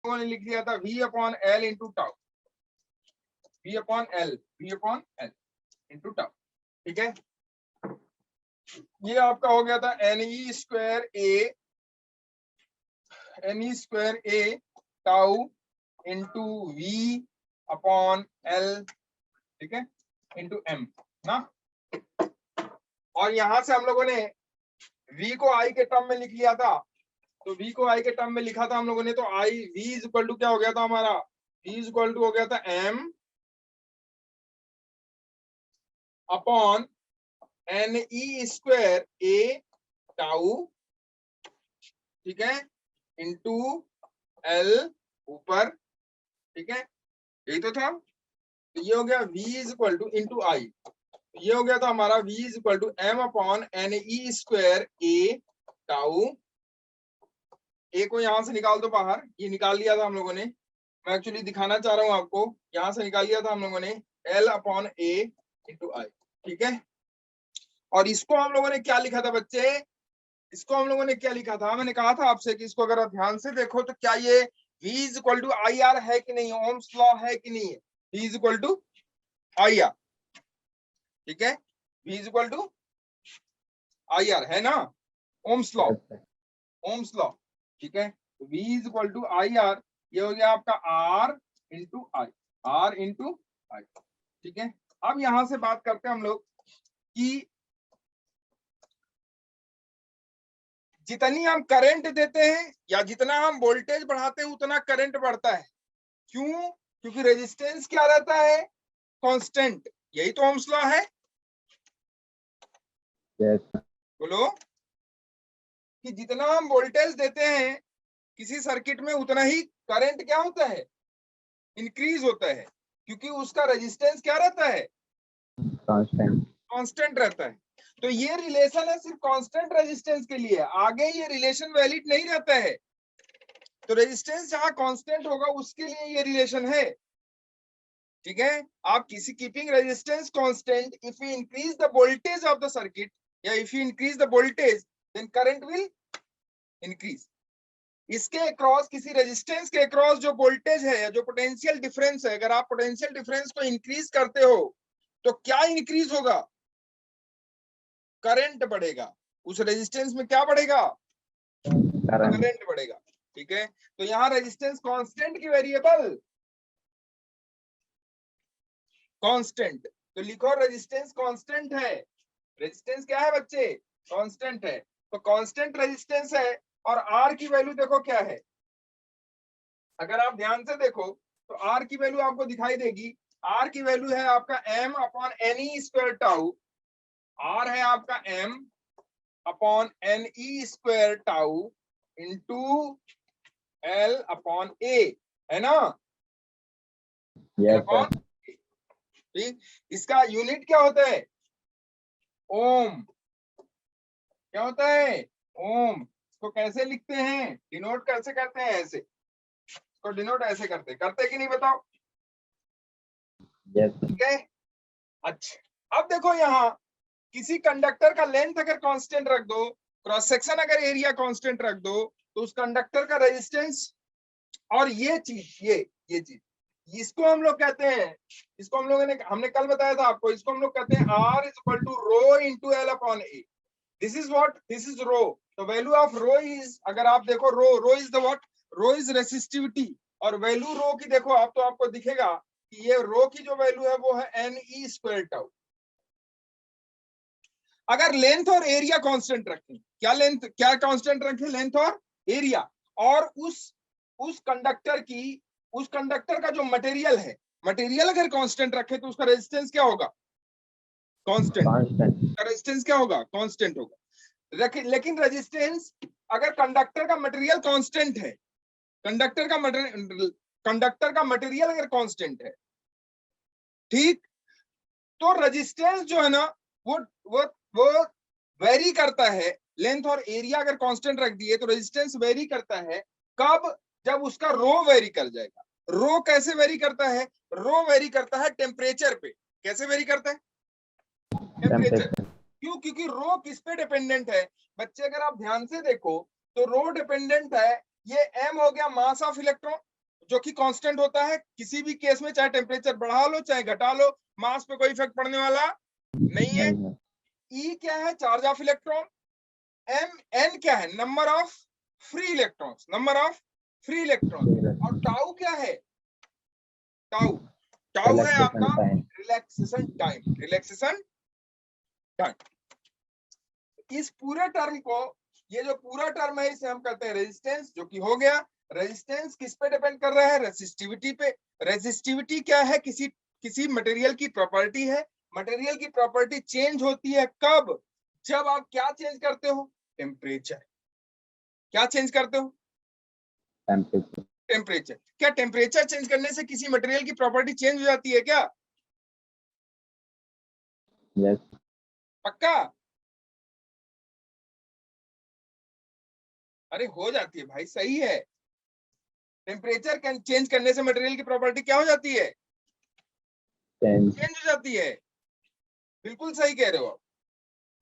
लोगों ने लिख दिया था v upon L into tau, v upon L into tau, ठीक है। ये आपका हो गया था N E square A tau into V upon L, ठीक है, इंटू एम ना। और यहां से हम लोगों ने v को i के टर्म में लिख लिया था, तो v को i के टर्म में लिखा था हम लोगों ने, तो i v is equal to क्या हो गया था हमारा, v इज इक्वल टू हो गया था m upon N E square A tau, ठीक है, इंटू एल ऊपर, ठीक है, यही तो था। तो ये हो गया v is equal to into I, ये हो गया था हमारा v is equal to m upon N E square A tau. A को यहां से निकाल दो बाहर, ये निकाल लिया था हम लोगों ने, मैं एक्चुअली दिखाना चाह रहा हूं आपको, यहां से निकाल लिया था हम लोगों ने l upon A into I, ठीक है। और इसको हम लोगों ने क्या लिखा था बच्चे, इसको हम लोगों ने क्या लिखा था, मैंने कहा था आपसे कि इसको अगर आप ध्यान से देखो तो क्या ये v is equal to I R है कि नहीं, ओम्स लॉ है कि नहीं है, v is equal to I R, ठीक है, v is equal to I R है ना, ओम्स लॉ, ओम्स लॉ, ठीक है। तो v is equal to I R, ये हो गया आपका r into I, r into I, ठीक है। अब यहां से बात करते हैं हम लोग कि जितनी हम करंट देते हैं या जितना हम वोल्टेज बढ़ाते हैं उतना करंट बढ़ता है, क्यों, क्योंकि रेजिस्टेंस क्या रहता है, कांस्टेंट, यही तो ओम्स लॉ है। बोलो कि जितना हम वोल्टेज देते हैं किसी सर्किट में उतना ही करंट क्या होता है, इंक्रीज होता है, क्योंकि उसका रेजिस्टेंस क्या रहता है, कांस्टेंट रहता है। तो ये रिलेशन है सिर्फ कांस्टेंट रेजिस्टेंस के लिए, आगे ये रिलेशन वैलिड नहीं रहता है। तो रेजिस्टेंस जहां कांस्टेंट होगा उसके लिए ये रिलेशन है, ठीक है। आप किसी keeping resistance constant if you increase the voltage of the circuit या if you increase the voltage then current will increase. इसके अक्रॉस, किसी रेजिस्टेंस के अक्रॉस जो वोल्टेज है, जो पोटेंशियल डिफरेंस है, अगर आप पोटेंशियल डिफरेंस को इंक्रीज करते हो तो क्या इंक्रीज होगा, करंट बढ़ेगा, उस रेजिस्टेंस में क्या बढ़ेगा, करंट बढ़ेगा, ठीक है। तो यहाँ रेजिस्टेंस कांस्टेंट की वेरिएबल कांस्टेंट, तो लिखो रेजिस्टेंस कांस्टेंट है, रेजिस्टेंस क्या है बच्चे, कांस्टेंट है। तो कांस्टेंट रेजिस्टेंस है और आर की वैल्यू देखो क्या है, अगर आप ध्यान से देखो तो आर की वैल्यू आपको दिखाई देगी, आर की वैल्यू है आपका m upon N E square tau, R है आपका m upon N E square tau into L upon A, है ना, अपॉन, ठीक। इसका यूनिट क्या होता है, ओम, क्या होता है, ओम। इसको कैसे लिखते हैं, डिनोट कैसे करते हैं, ऐसे, इसको डिनोट ऐसे करते करते कि नहीं बताओ, ठीक है। अच्छा अब देखो यहाँ किसी कंडक्टर का लेंथ अगर कांस्टेंट रख दो, क्रॉस सेक्शन अगर एरिया कांस्टेंट रख दो, तो उस कंडक्टर का रेजिस्टेंस, और ये चीज, ये चीज, इसको हम लोग कहते हैं, इसको हम लोगों ने, हमने कल बताया था आपको, इसको हम लोग कहते हैं R is equal to rho into L upon A. This is what, this is rho, the value of rho is, अगर आप देखो rho is the what, rho is resistivity, और वैल्यू रो की देखो आप, तो आपको दिखेगा कि ये रो की जो वैल्यू है वो है एन ई स्क्वायर टाउ। अगर लेंथ और एरिया कांस्टेंट रखें, क्या लेंथ, क्या कांस्टेंट रखें, लेंथ और एरिया, और उस कंडक्टर की, उस कंडक्टर का जो मटेरियल है, मटेरियल अगर कांस्टेंट रखे तो उसका रेजिस्टेंस क्या होगा, कांस्टेंट, रेजिस्टेंस क्या होगा, कांस्टेंट होगा। लेकिन रेजिस्टेंस, अगर कंडक्टर का मटेरियल कांस्टेंट है, कंडक्टर का मटेरियल अगर कांस्टेंट है, ठीक, तो रेजिस्टेंस जो है ना वो वेरी करता है। लेंथ और एरिया अगर कांस्टेंट रख दिए तो रेजिस्टेंस वेरी करता है, कब, जब उसका रो वेरी कर जाएगा। रो कैसे वेरी करता है, रो वेरी करता है टेम्परेचर पे, कैसे वेरी करता है, टेम्परेचर। क्यों, क्योंकि रो किस पे डिपेंडेंट है बच्चे, अगर आप ध्यान से देखो तो रो डिपेंडेंट है, ये m हो गया मास ऑफ इलेक्ट्रॉन, जो कि कांस्टेंट होता है किसी भी केस में, चाहे टेम्परेचर बढ़ा लो चाहे घटा लो, मास पे कोई इफेक्ट पड़ने वाला नहीं है। ई क्या है? Charge of electron. M N क्या है? Number of free electrons, number of free electron. और टाउ क्या है? टाउ टाउ है आपका रिलैक्सेशन टाइम, रिलैक्सेशन टाइम। इस पूरे टर्म को, ये जो पूरा टर्म है इसे हम कहते हैं रेजिस्टेंस, जो कि हो गया। रेजिस्टेंस किस पे डिपेंड कर रहा है? रेजिस्टिविटी पे। रेजिस्टिविटी क्या है? किसी मटेरियल की प्रॉपर्टी है। मटेरियल की प्रॉपर्टी चेंज होती है कब? जब आप क्या चेंज करते हो? टेम्परेचर। क्या चेंज करते हो? टेम्परेचर। क्या टेम्परेचर चेंज करने से किसी मटेरियल की प्रॉपर्टी चेंज हो जाती है क्या? यस। पक्का? अरे हो जाती है भाई, सही है। टेम्परेचर चेंज करने से मटेरियल की प्रॉपर्टी क्या हो जाती है? चेंज हो जाती है। बिल्कुल सही कह रहे हो आप,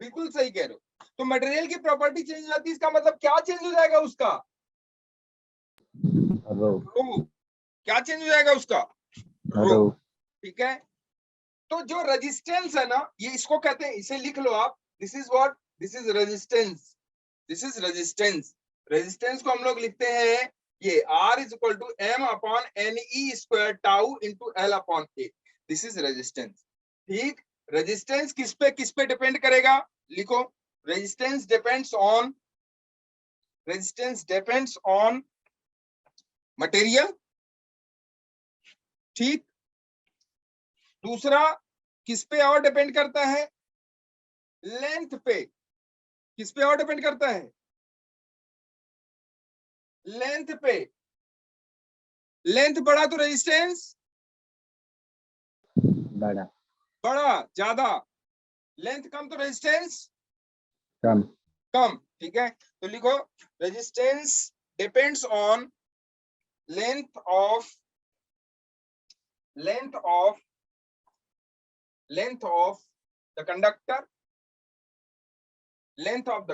बिल्कुल सही कह रहे हो। तो मटेरियल की प्रॉपर्टी चेंज हो जाती है, इसका मतलब क्या चेंज हो जाएगा उसका? रो। क्या चेंज हो जाएगा उसका? रो। ठीक है। तो जो रेजिस्टेंस है ना, ये इसको कहते हैं, इसे लिख लो आप। This is what? This is resistance. This is resistance. Resistance को हम लोग लिखते हैं ये R is equal to M upon NE square tau into L upon A। This is resistance. ठीक। रेजिस्टेंस किस पे डिपेंड करेगा? लिखो, रेजिस्टेंस डिपेंड्स ऑन मटेरियल। ठीक। दूसरा किस पे और डिपेंड करता है? लेंथ पे। किस पे और डिपेंड करता है? लेंथ पे। लेंथ बढ़ा तो रेजिस्टेंस बड़ा ज्यादा, लेंथ कम तो रेजिस्टेंस कम। ठीक है। तो लिखो, resistance depends on length of the conductor, length of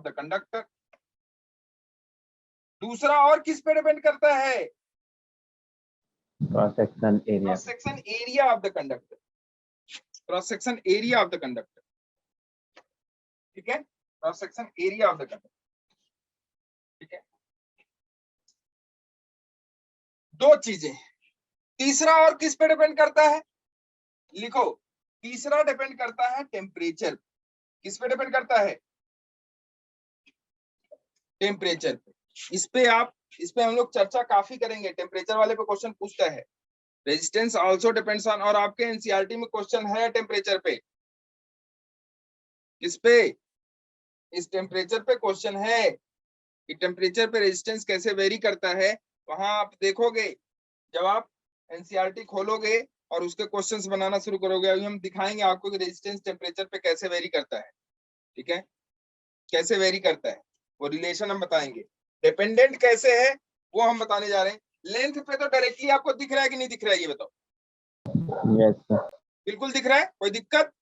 the conductor. दूसरा और किस पे डिपेंड करता है? Cross section area. Cross section area of the conductor. Cross section area of the conductor. ठीक है, cross section area of the conductor. ठीक है, दो चीजें। तीसरा और किस पे डिपेंड करता है? लिखो, तीसरा डिपेंड करता है टेम्परेचर। किस पे डिपेंड करता है? टेम्परेचर पे। इस पे हम लोग चर्चा काफी करेंगे, टेम्परेचर वाले पे क्वेश्चन पूछता है। रेजिस्टेंस आल्सो डिपेंड्स ऑन, और आपके एनसीईआरटी में क्वेश्चन है टेम्परेचर पे। किस पे? इस टेम्परेचर पे क्वेश्चन है कि टेम्परेचर पे रेजिस्टेंस कैसे वेरी करता है। वहां आप देखोगे, जब आप एनसीईआरटी खोलोगे और उसके क्वेश्चंस बनाना शुरू करोगे, अभी हम दिखाएंगे आपको कि रेजिस्टेंस टेम्परेचर पे कैसे वेरी करता है। ठीक है, कैसे वेरी करता है वो रिलेशन हम बताएंगे। डिपेंडेंट कैसे है वो हम बताने जा रहे हैं। लेंथ पे तो डायरेक्टली आपको दिख रहा है कि नहीं दिख रहा है, ये बताओ। Yes sir. बिल्कुल दिख रहा है, कोई दिक्कत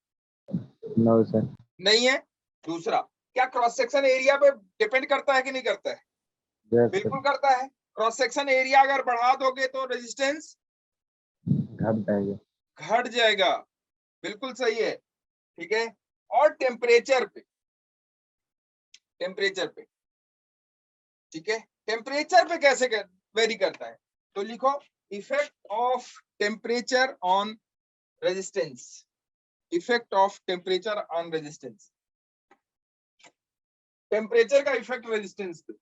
नो सर। नहीं है। दूसरा, क्या क्रॉस सेक्शन एरिया पे डिपेंड करता है कि नहीं करता है? यस बिल्कुल सर। करता है। क्रॉस सेक्शन एरिया अगर बढ़ा दोगे तो रेजिस्टेंस घट जाएगा। घट जाएगा। बिल्कुल सही है। ठीक है। और टेम्परेचर पे, ठीक है, टेम्परेचर पे कैसे वेरी करता है? तो लिखो, effect of temperature on resistance. Effect of temperature on resistance. Temperature का इफेक्ट रेजिस्टेंस पे।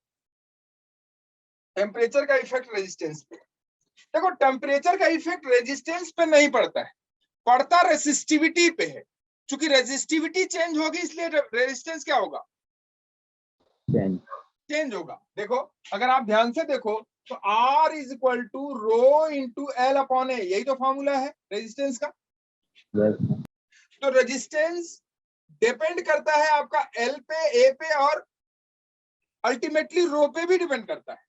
टेम्परेचर का इफेक्ट रेजिस्टेंस पे। देखो, टेम्परेचर का इफेक्ट रेजिस्टेंस पे नहीं पड़ता है, पड़ता रेजिस्टिविटी पे है। क्योंकि रेजिस्टिविटी चेंज होगी, इसलिए रेजिस्टेंस क्या होगा? चेंज होगा। देखो, अगर आप ध्यान से देखो तो R is equal to rho into L upon A, यही तो फॉर्मूला है रेजिस्टेंस का। यस। तो रेजिस्टेंस डिपेंड करता है आपका L पे, A पे, और अल्टीमेटली रो पे भी डिपेंड करता है।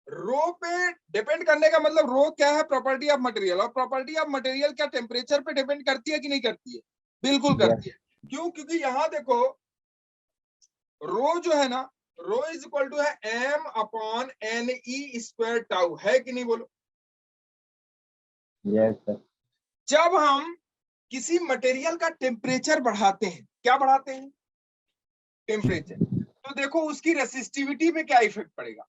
रो पे डिपेंड करने का मतलब, रो क्या है? Property of material. और प्रॉपर्टी ऑफ मटेरियल क्या टेम्परेचर पे डिपेंड करती है कि नहीं करती है? बिल्कुल करती है। क्यों? क्योंकि यहां देखो, रो जो है ना, रो इज इक्वल टू है m upon N E square tau, है कि नहीं बोलो। Yes sir. जब हम किसी मटेरियल का टेम्परेचर बढ़ाते हैं, क्या बढ़ाते हैं, टेम्परेचर, तो देखो उसकी रेसिस्टिविटी पे क्या इफेक्ट पड़ेगा,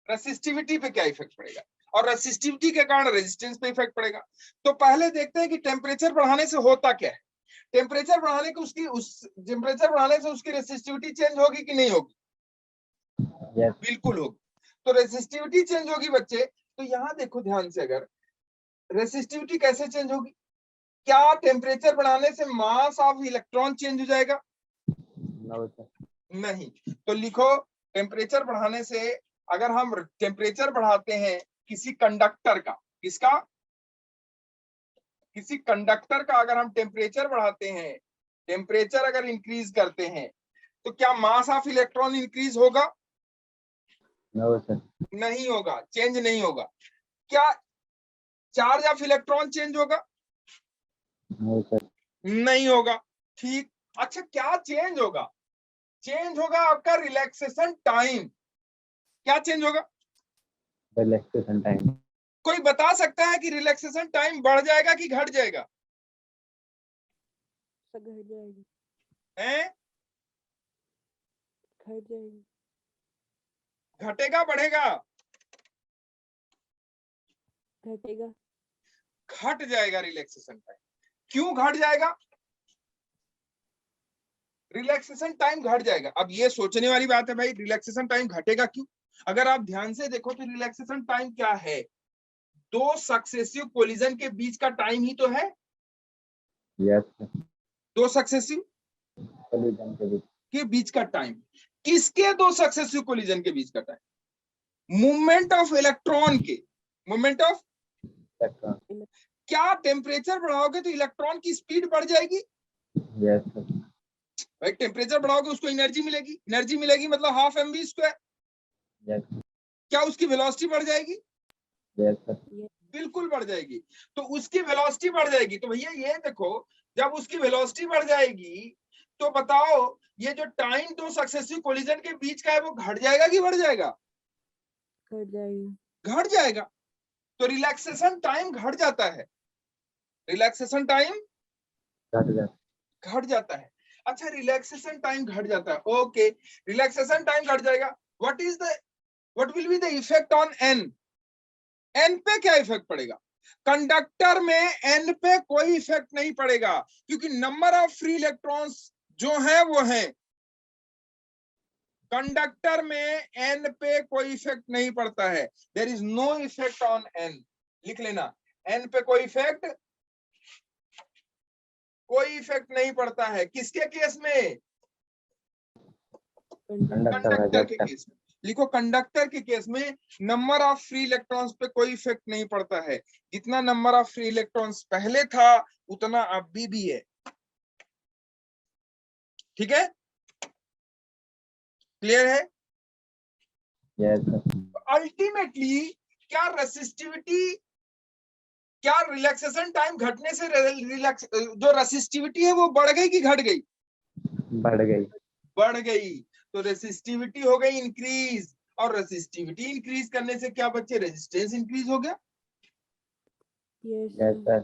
रेसिस्टिविटी पे क्या इफेक्ट पड़ेगा, और रेसिस्टिविटी के कारण रेजिस्टेंस पे इफेक्ट पड़ेगा। तो पहले देखते हैं कि टेम्परेचर बढ़ाने से होता क्या है। टेम्परेचर बढ़ाने की टेम्परेचर बढ़ाने से उसकी रेसिस्टिविटी चेंज होगी कि नहीं होगी, यस। बिल्कुल होगी। तो रेसिस्टिविटी चेंज होगी बच्चे, तो यहाँ देखो ध्यान से, अगर रेसिस्टिविटी कैसे चेंज होगी, क्या टेम्परेचर बढ़ाने से मास ऑफ इलेक्ट्रॉन चेंज हो जाएगा, नो सर। नहीं। तो लिखो टेम्परेचर बढ़ाने से, अगर हम टेम्परेचर बढ़ाते हैं किसी कंडक्टर का, किसका, किसी कंडक्टर का अगर हम टेम्परेचर बढ़ाते हैं, टेम्परेचर अगर इंक्रीज करते हैं, तो क्या मास ऑफ इलेक्ट्रॉन इंक्रीज होगा, नो सर। नहीं होगा, चेंज नहीं होगा। क्या चार्ज ऑफ इलेक्ट्रॉन चेंज होगा, नो सर। नहीं होगा, ठीक। अच्छा क्या चेंज होगा, चेंज होगा आपका रिलैक्सेशन टाइम। क्या चेंज होगा, रिलैक्सेशन टाइम। कोई बता सकता है कि रिलैक्सेशन टाइम बढ़ जाएगा कि घट जाएगा, घट जाएगी, हैं, घट जाएगी, घटेगा बढ़ेगा, घटेगा, घट जाएगा रिलैक्सेशन टाइम। क्यों घट जाएगा, रिलैक्सेशन टाइम घट जाएगा। अब ये सोचने वाली बात है भाई, रिलैक्सेशन टाइम घटेगा क्यों। अगर आप ध्यान से देखो तो रिलैक्सेशन टाइम क्या है, दो सक्सेसिव कोलिजन के बीच का टाइम ही तो है, यस सर। दो सक्सेसिव कोलिजन के बीच। के बीच का टाइम। किसके दो सक्सेसिव कोलिजन के बीच का टाइम, मूवमेंट ऑफ इलेक्ट्रॉन के, मूवमेंट ऑफ, इलेक्ट्रॉन। क्या टेम्परेचर बढ़ाओगे तो इलेक्ट्रॉन की स्पीड बढ़ जाएगी, यस सर। भाई टेम्परेचर बढ़ाओगे उसको एनर्जी मिलेगी, एनर्जी मिलेगी मतलब half M V square, yes. क्या उसकी वेलोसिटी बढ़ जाएगी, यस सर। बिल्कुल बढ़ जाएगी। तो उसकी वेलोसिटी बढ़ जाएगी, तो भैया ये देखो, जब उसकी वेलोसिटी बढ़ जाएगी तो बताओ ये जो टाइम दो सक्सेसिव कोलिजन के बीच का है वो घट जाएगा कि बढ़ जाएगा, घट जाएगी, घट जाएगा। तो रिलैक्सेशन टाइम घट जाता है, रिलैक्सेशन टाइम घट जाता। घट जाता है। अच्छा रिलैक्सेशन टाइम घट जाता है, ओके, रिलैक्सेशन टाइम घट जाएगा। What will be the effect on N, N पे क्या इफेक्ट पड़ेगा, कंडक्टर में एन पे कोई इफेक्ट नहीं पड़ेगा, क्योंकि नंबर ऑफ फ्री इलेक्ट्रॉन्स जो है वो है, कंडक्टर में एन पे कोई इफेक्ट नहीं पड़ता है, there is no effect on N, लिख लेना, एन पे कोई इफेक्ट नहीं पड़ता है, किसके केस में, कंडक्टर के केस में। लिखो कंडक्टर के केस में नंबर ऑफ फ्री इलेक्ट्रॉन्स पे कोई इफेक्ट नहीं पड़ता है, जितना नंबर ऑफ फ्री इलेक्ट्रॉन्स पहले था उतना अभी भी है, ठीक है, क्लियर है। Yes sir. अल्टीमेटली क्या रेसिस्टिविटी, क्या रिलैक्सेशन टाइम घटने से जो रेसिस्टिविटी है वो बढ़ गई कि घट गई, बढ़ गई। बढ़ गई। तो रेसिस्टिविटी हो गई इंक्रीज, और रेसिस्टिविटी इंक्रीज करने से क्या बच्चे, रेजिस्टेंस इंक्रीज हो गया, यस यस सर।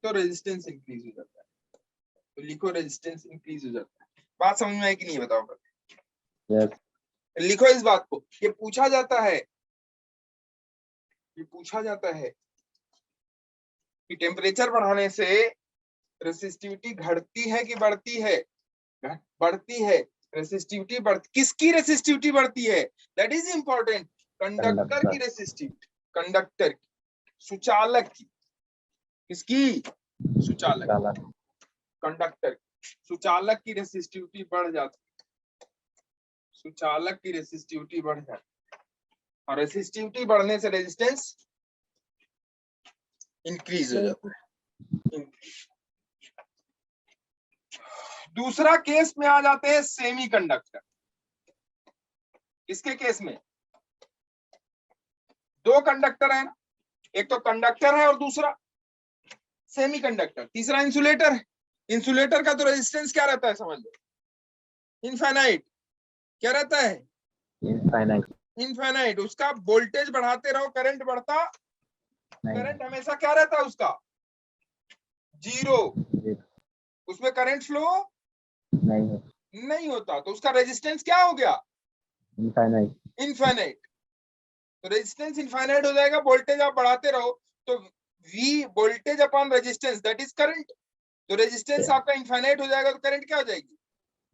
तो रेजिस्टेंस इंक्रीज हो जाता है। तो लिखो रेजिस्टेंस इंक्रीज हो जाता है। बात समझ में आई कि नहीं बताओ, यस। लिखो इस बात को, ये पूछा जाता है, ये पूछा जाता है कि टेम्परेचर बढ़ाने से रेसिस्टिविटी घटती है कि बढ़ती है, बढ़ती है, रेसिस्टिविटी बढ़ती, किसकी रेसिस्टिविटी बढ़ती है, दैट इज इंपॉर्टेंट, कंडक्टर की रेसिस्टिविटी, कंडक्टर की, सुचालक की, किसकी, सुचालक, कंडक्टर की, सुचालक की रेसिस्टिविटी बढ़ जाती है, सुचालक की रेसिस्टिविटी बढ़ जाती है, और रेसिस्टिविटी बढ़ने से रेजिस्टेंस इंक्रीज हो जाता है। दूसरा केस में आ जाते हैं सेमी कंडक्टर। इसके केस में दो कंडक्टर है ना, एक तो कंडक्टर है और दूसरा सेमी कंडक्टर, तीसरा इंसुलेटर है। इंसुलेटर का तो रेजिस्टेंस क्या रहता है समझ लो, इनफाइनाइट, क्या रहता है, इनफाइनाइट इनफाइनाइट। उसका वोल्टेज बढ़ाते रहो, करंट बढ़ता, नहीं करंट हमेशा क्या रहता है उसका, जीरो। उसमें करंट फ्लो नहीं है नहीं होता, तो उसका रेजिस्टेंस क्या हो गया, इनफाइनाइट इनफाइनाइट। तो रेजिस्टेंस इनफाइनाइट हो जाएगा, वोल्टेज आप बढ़ाते रहो, तो V voltage upon resistance that is current. तो रेजिस्टेंस आपका इनफाइनाइट हो जाएगा, तो करंट क्या हो जाएगी,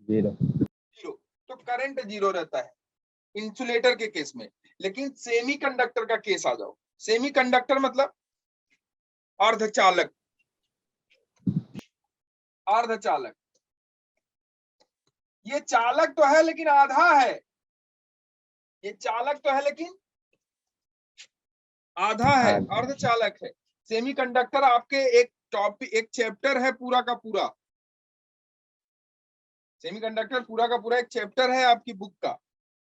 जीरो जीरो। तो करंट जीरो रहता है इंसुलेटर के केस में। लेकिन सेमीकंडक्टर का केस आ जाओ, सेमीकंडक्टर मतलब अर्धचालक, अर्धचालक। ये चालक तो है लेकिन आधा है, ये चालक तो है लेकिन आधा है, अर्धचालक है। सेमीकंडक्टर आपके एक टॉपिक, एक चैप्टर है पूरा का पूरा, सेमीकंडक्टर पूरा का पूरा एक चैप्टर है आपकी बुक का,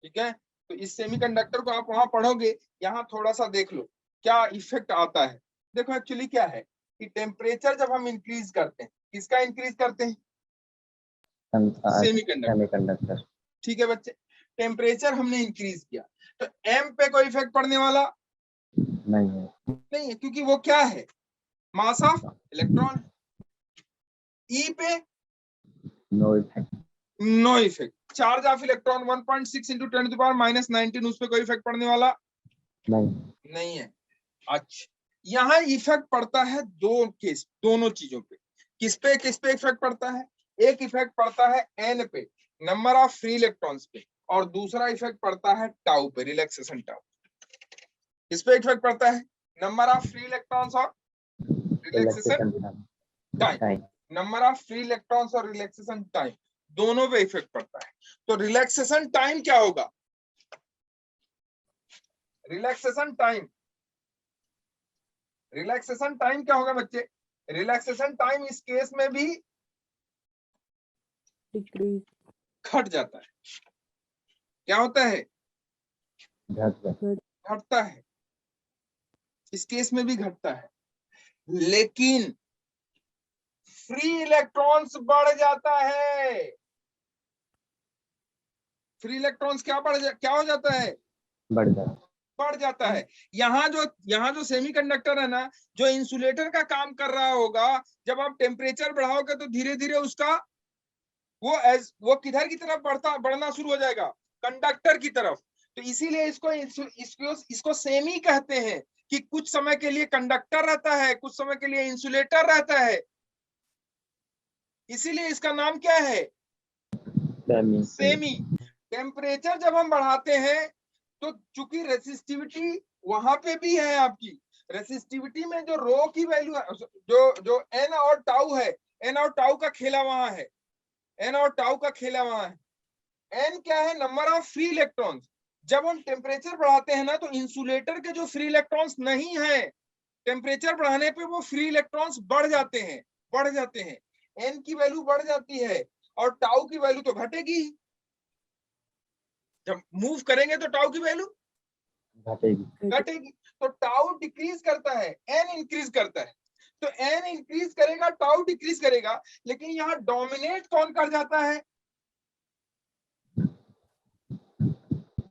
ठीक है। तो इस सेमीकंडक्टर को आप वहां पढ़ोगे, यहाँ थोड़ा सा देख लो क्या इफेक्ट आता है। देखो एक्चुअली क्या है कि टेम्परेचर जब हम इंक्रीज करते हैं, किसका इंक्रीज करते हैं, सेमीकंडक्टर, सेमीकंडक्टर ठीक है बच्चे। टेम्परेचर हमने इंक्रीज किया, तो एम पे कोई इफेक्ट पड़ने वाला नहीं है नहीं है, क्योंकि वो क्या है, मास ऑफ इलेक्ट्रॉन। ई पे no effect no effect. Charge of electron 1.6 into 10⁻⁻19 उस पर कोई इफेक्ट पड़ने वाला नहीं है। अच्छा, यहाँ इफेक्ट पड़ता है दो केस, दोनों चीजों पे। किस पे इफेक्ट पड़ता है, एक इफेक्ट पड़ता है एन पे, नंबर ऑफ फ्री इलेक्ट्रॉन्स पे, और दूसरा इफेक्ट पड़ता है टाउ पे, रिलैक्सेशन टाउ। किस पे इफेक्ट पड़ता है, नंबर ऑफ फ्री इलेक्ट्रॉन्स और relaxation time. Number of free electrons और रिलैक्सेशन टाइम दोनों पे इफेक्ट पड़ता है। तो रिलैक्सेशन टाइम क्या होगा, रिलैक्सेशन टाइम, रिलैक्सेशन टाइम क्या होगा बच्चे, रिलैक्सेशन टाइम इस केस में भी डिक्रीज, घट जाता है। क्या होता है, घटता है, इस केस में भी घटता है। लेकिन फ्री इलेक्ट्रॉन्स बढ़ जाता है, फ्री इलेक्ट्रॉन्स क्या क्या हो जाता है, बढ़ जाता है। यहाँ जो सेमीकंडक्टर है ना, जो इंसुलेटर का काम कर रहा होगा, जब आप टेम्परेचर बढ़ाओगे तो धीरे धीरे उसका वो किधर की तरफ बढ़ना शुरू हो जाएगा, कंडक्टर की तरफ। तो इसीलिए इसको सेमी कहते हैं कि कुछ समय के लिए कंडक्टर रहता है, कुछ समय के लिए इंसुलेटर रहता है। इसीलिए इसका नाम क्या है, सेमी। टेम्परेचर जब हम बढ़ाते हैं तो चूंकि रेसिस्टिविटी वहां पे भी है आपकी, रेसिस्टिविटी में जो रो की वैल्यू है, जो एन और टाउ है, एन और टाउ का खेला वहां है, एन और टाउ का खेला वहां है। एन क्या है, नंबर ऑफ फ्री इलेक्ट्रॉन्स। जब हम टेम्परेचर बढ़ाते हैं ना, तो इंसुलेटर के जो फ्री इलेक्ट्रॉन्स नहीं है, टेम्परेचर बढ़ाने पे वो फ्री इलेक्ट्रॉन्स बढ़ जाते हैं, बढ़ जाते हैं। एन की वैल्यू बढ़ जाती है और टाउ की वैल्यू तो घटेगी। जब मूव करेंगे तो टाउ की वैल्यू घटेगी। तो टाउ डिक्रीज करता है, एन इंक्रीज करता है। तो एन इंक्रीज करेगा, टाउ डिक्रीज करेगा, लेकिन यहाँ डोमिनेट कौन कर जाता है,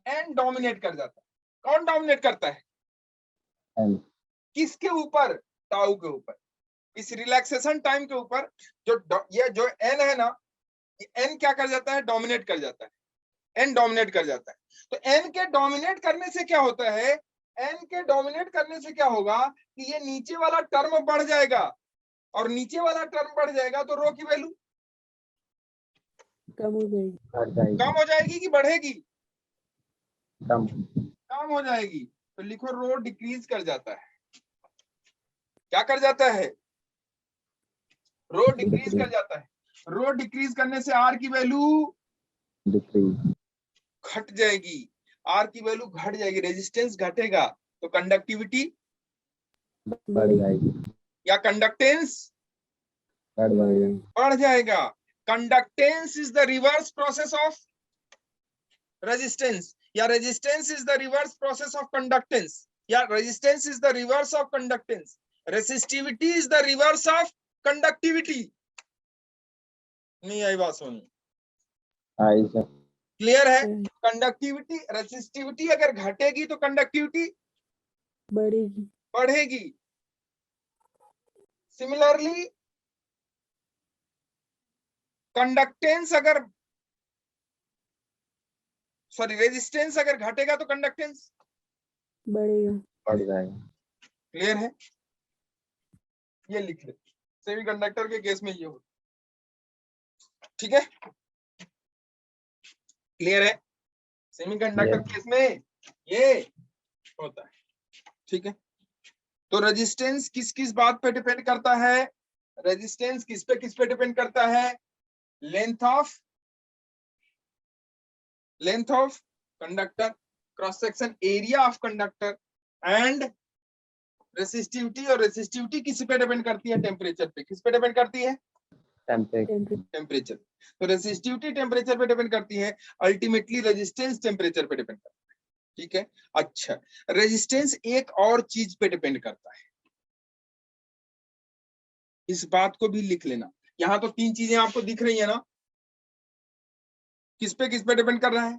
एन डोमिनेट कर जाता है। कौन डोमिनेट करता है, एन किसके ऊपर, टाउ के ऊपर, इस रिलैक्सेशन टाइम के ऊपर। ये जो एन है ना, एन क्या कर जाता है, डोमिनेट कर जाता है, एन डोमिनेट कर जाता है। तो एन के डोमिनेट करने से क्या होता है, एन के डोमिनेट करने से क्या होगा कि ये नीचे वाला टर्म बढ़ जाएगा, और नीचे वाला टर्म बढ़ जाएगा तो रो की वैल्यू कम हो जाएगी कि बढ़ेगी, कम कम हो जाएगी। तो लिखो रो डिक्रीज कर जाता है, क्या कर जाता है, रो डिक्रीज कर जाता है। रो डिक्रीज करने से आर की वैल्यू घट जाएगी, आर की वैल्यू घट जाएगी, रेजिस्टेंस घटेगा, तो कंडक्टिविटी बढ़ जाएगी या कंडक्टेंस बढ़ जाएगा। Conductance is the reverse process of resistance, या resistance is the reverse process of conductance, या resistance is the reverse of conductance, resistivity is the reverse of conductivity. नहीं आई बात सुनी, क्लियर है? कंडक्टिविटी, रेसिस्टिविटी अगर घटेगी तो कंडक्टिविटी बढ़ेगी। बढ़ेगी। सिमिलरली कंडक्टेंस अगर रेजिस्टेंस अगर घटेगा तो कंडक्टेंस बढ़ेगा। बढ़ जाएगा। क्लियर है? ये लिख ले, सेमीकंडक्टर के केस में ये हो, ठीक है? क्लियर है? Semiconductor Yes. केस में ये होता है, ठीक है? तो रेजिस्टेंस किस किस बात पे डिपेंड करता है? रेजिस्टेंस किस पे डिपेंड करता है? Length of conductor, cross section area of conductor and resistivity. और रेसिस्टिविटी किस पे डिपेंड करती है? टेम्परेचर पे। किस पे डिपेंड करती है? टेम्परेचर। टेम्परेचर। तो रेसिस्टिविटी टेम्परेचर पे डिपेंड करती है, अल्टीमेटली रेजिस्टेंस टेम्परेचर पे डिपेंड करता है, ठीक है? अच्छा, रेजिस्टेंस एक और चीज पे डिपेंड करता है, इस बात को भी लिख लेना। यहाँ तो तीन चीजें आपको दिख रही है ना, किस पे डिपेंड कर रहा है?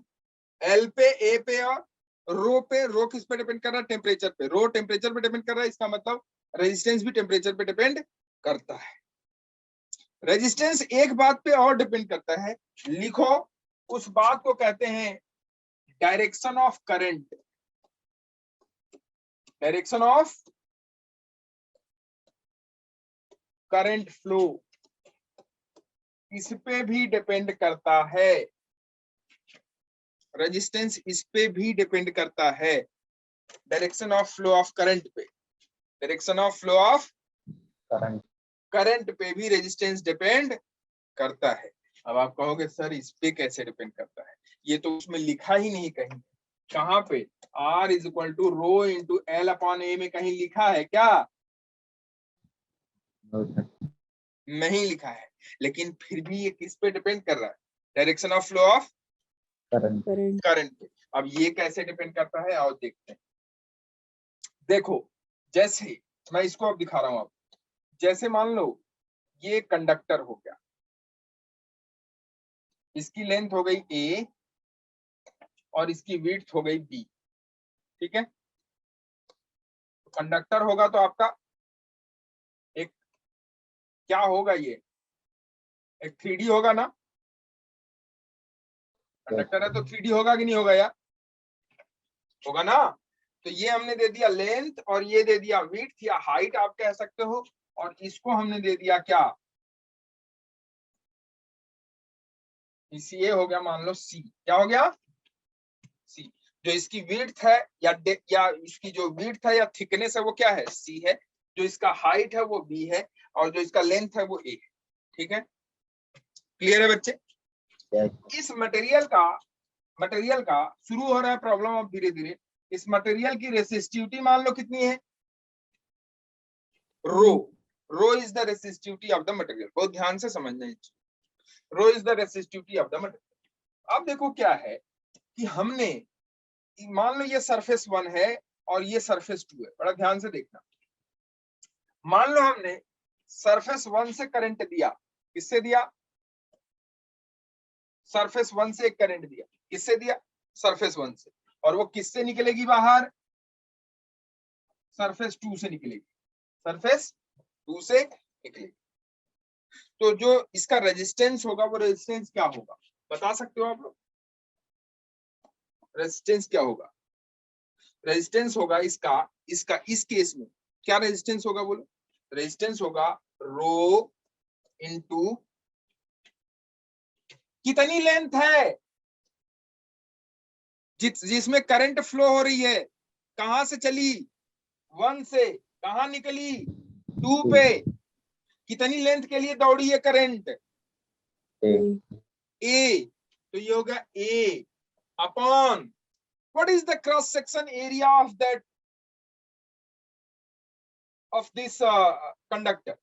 एल पे, ए पे और रो पे। रो किस पे डिपेंड कर रहा है? टेम्परेचर पे। रो टेम्परेचर पे डिपेंड कर रहा है, इसका मतलब रेजिस्टेंस भी टेम्परेचर पे डिपेंड करता है। रेजिस्टेंस एक बात पे और डिपेंड करता है, लिखो, उस बात को कहते हैं direction of current. Direction of current flow इस पे भी डिपेंड करता है। रेजिस्टेंस इस पे भी डिपेंड करता है, direction of flow of current पे। Direction of flow of current. Current पे भी रेजिस्टेंस डिपेंड करता है। अब आप कहोगे सर इस पे कैसे डिपेंड करता है? ये तो उसमें लिखा ही नहीं कहीं। कहाँ पे? R is equal to rho into L upon A में कहीं लिखा है क्या? नहीं लिखा है, लेकिन फिर भी ये किस पे डिपेंड कर रहा है? Direction of flow of current. Current पे। अब ये कैसे डिपेंड करता है आओ देखते हैं। देखो, जैसे मैं इसको अब दिखा रहा हूं आपको, जैसे मान लो ये कंडक्टर हो गया, इसकी लेंथ हो गई a और इसकी विड्थ हो गई b, ठीक है? कंडक्टर होगा तो आपका एक क्या होगा? ये एक 3D होगा ना? कंडक्टर है तो 3D होगा कि नहीं होगा यार? होगा ना? तो ये हमने दे दिया लेंथ और ये दे दिया विड्थ या हाइट आप कह सकते हो, और इसको हमने दे दिया क्या? ये हो गया मान लो c। क्या हो गया? c। जो इसकी विड्थ है या इसकी जो विड्थ है या थिकनेस है वो क्या है? c है। जो इसका हाइट है वो b है, और जो इसका लेंथ है वो a है, ठीक है? क्लियर है बच्चे? Yes. इस मटेरियल का शुरू हो रहा है प्रॉब्लम अब धीरे धीरे। इस मटेरियल की रेसिस्टिविटी मान लो कितनी है? Rho is the resistivity of the material. बहुत ध्यान से समझना है, rho is the resistivity of the material. अब देखो क्या है कि हमने मान लो ये सरफेस 1 है और ये सरफेस 2 है, बड़ा ध्यान से देखना। मान लो हमने सरफेस 1 से करंट दिया, किससे दिया? सरफेस 1 से एक करंट दिया, किससे दिया? सरफेस 1 से। और वो किससे निकलेगी बाहर? सरफेस 2 से निकलेगी, सरफेस 2 से निकलेगी। तो जो इसका रेजिस्टेंस होगा वो रेजिस्टेंस क्या होगा बता सकते हो आप लोग? रेजिस्टेंस क्या होगा? रेजिस्टेंस होगा इसका इस केस में क्या रेजिस्टेंस होगा बोलो? रेजिस्टेंस होगा रो इंटू कितनी लेंथ है जिसमें करंट फ्लो हो रही है, कहां से चली? 1 से। कहां निकली? 2 पे। कितनी लेंथ के लिए दौड़ी है करंट? ए। तो ये होगा A upon what is the cross section area of this conductor?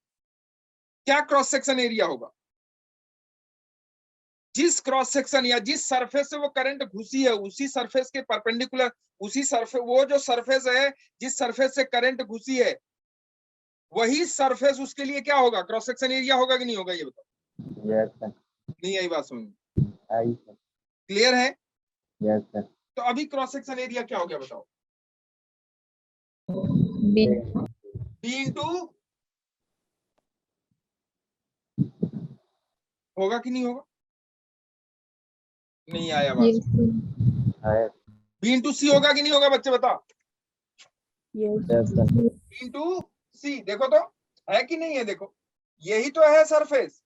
क्या क्रॉस सेक्शन एरिया होगा? जिस क्रॉस सेक्शन या जिस सरफेस से वो करंट घुसी है उसी सरफेस के परपेंडिकुलर, उसी सरफेस, वो जो सरफेस है जिस सरफेस से करंट घुसी है वही सरफेस उसके लिए क्या होगा? क्रॉस सेक्शन एरिया होगा कि नहीं होगा? ये बताओ। Yes. नहीं आई बात समझ? आई। क्लियर है? Yes sir. तो अभी क्रॉस सेक्शन एरिया क्या हो गया बताओ? बी बी इंटू होगा कि नहीं होगा? नहीं आया बात। है। बी इंटू सी होगा कि नहीं होगा बच्चे बताओ? Yes yes sir. B into C, देखो तो है कि नहीं है? देखो यही तो है सरफेस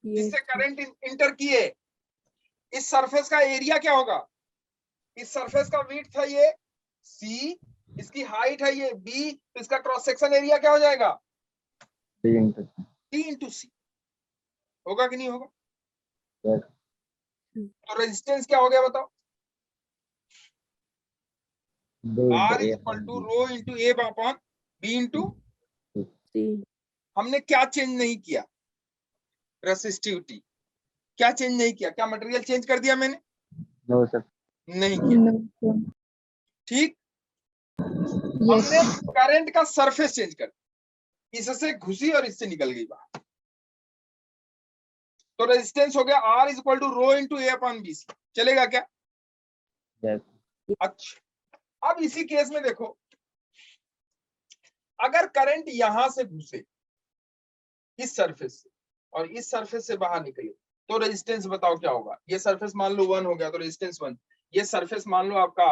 जिससे यस करंट इंटर किए। इस सरफेस का एरिया क्या होगा? इस सरफेस का विड्थ है ये सी, इसकी हाइट है ये बी, तो इसका क्रॉस सेक्शन एरिया क्या हो जाएगा? बी इंटू डी इंटू सी। होगा कि नहीं होगा? यस। तो रेजिस्टेंस क्या हो गया बताओ? B R into is A equal to rho into A upon B into, C हमने क्या चेंज नहीं किया? रेसिस्टिविटी। क्या चेंज नहीं किया? क्या मटेरियल चेंज कर दिया मैंने? No sir. नहीं किया। ठीक, हमने करंट का सरफेस चेंज कर दिया, इससे घुसी और इससे निकल गई बाहर। तो रेजिस्टेंस हो गया R is equal to rho into A upon B C. चलेगा क्या? यस। अच्छा, अब इसी केस में देखो, अगर करंट यहां से घुसे इस सरफेस से और इस सरफेस से बाहर निकले, तो रेजिस्टेंस बताओ क्या होगा? ये सरफेस मान लो 1 हो गया तो रेजिस्टेंस 1। ये सरफेस मान लो आपका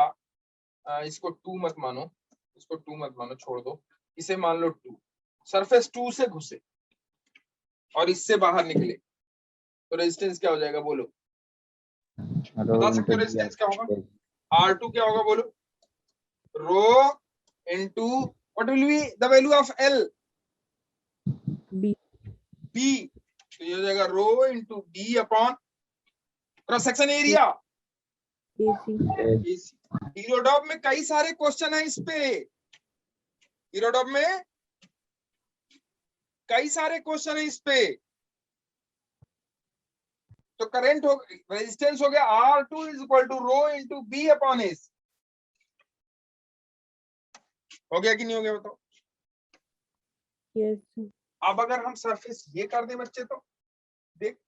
इसको 2 मत मानो, इसको 2 मत मानो, छोड़ दो, इसे मान लो 2। सरफेस 2 से घुसे और इससे बाहर निकले तो रेजिस्टेंस क्या हो जाएगा बोलो? रो बता इंटू सकते हो डी रेजिस्टेंस क्या होगा? R2 क्या होगा बोलो? Rho into what will be the value of L? B B. तो ये हो जाएगा rho into B upon cross section area एसी ईरोडॉप में कई सारे क्वेश्चन है इस पे। ईरोडॉप में कई सारे क्वेश्चन है इस पे। तो करंट हो, रेजिस्टेंस हो गया R2 is equal to rho into B upon S. हो गया कि नहीं हो गया बताओ? यस अब अगर हम सरफेस ये कर दे बच्चे, तो देख,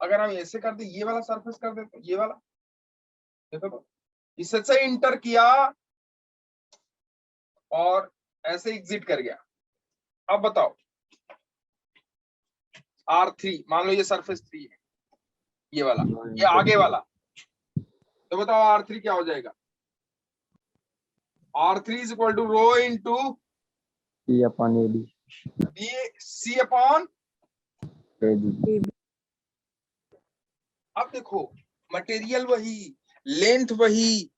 अगर हम ऐसे कर दे, ये वाला सरफेस कर दे, तो ये वाला देखो तो, इससे से इंटर किया और ऐसे एग्जिट कर गया। अब बताओ R3 मान लो ये सरफेस 3 है, ये वाला, ये आगे वाला, तो बताओ R3 क्या हो जाएगा? R3 is equal to rho into C upon A B B C upon. A B. अब देखो मटेरियल वही, लेंथ वही,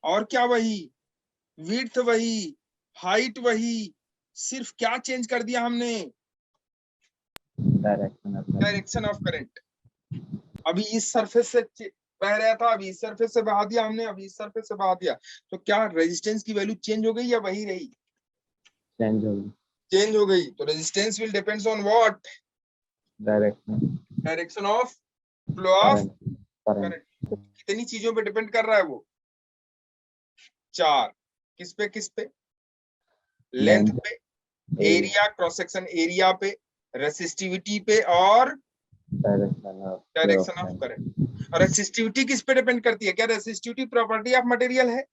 और क्या वही, विड्थ वही, हाइट वही, सिर्फ क्या चेंज कर दिया हमने? Direction of current. अभी इस सरफेस से बह रहा था, अभी इस सरफेस से बहा दिया हमने, अभी इस सरफेस से बहा दिया, तो क्या रेजिस्टेंस की वैल्यू चेंज हो गई या वही रही? चेंज हो गई। चेंज हो गई। तो resistance will depends on what? Direction. Direction of flow of current. Current. कितनी चीजों पे डिपेंड कर रहा है वो? 4। किस पे किस पे? लेंथ लेंथ पे, एरिया क्रॉस सेक्शन एरिया पे, रेसिस्टिविटी पे, और डायरेक्शन ऑफ करंट। और रेसिस्टिविटी किस पे डिपेंड करती है? क्या रेसिस्टिविटी प्रॉपर्टी ऑफ मटेरियल है?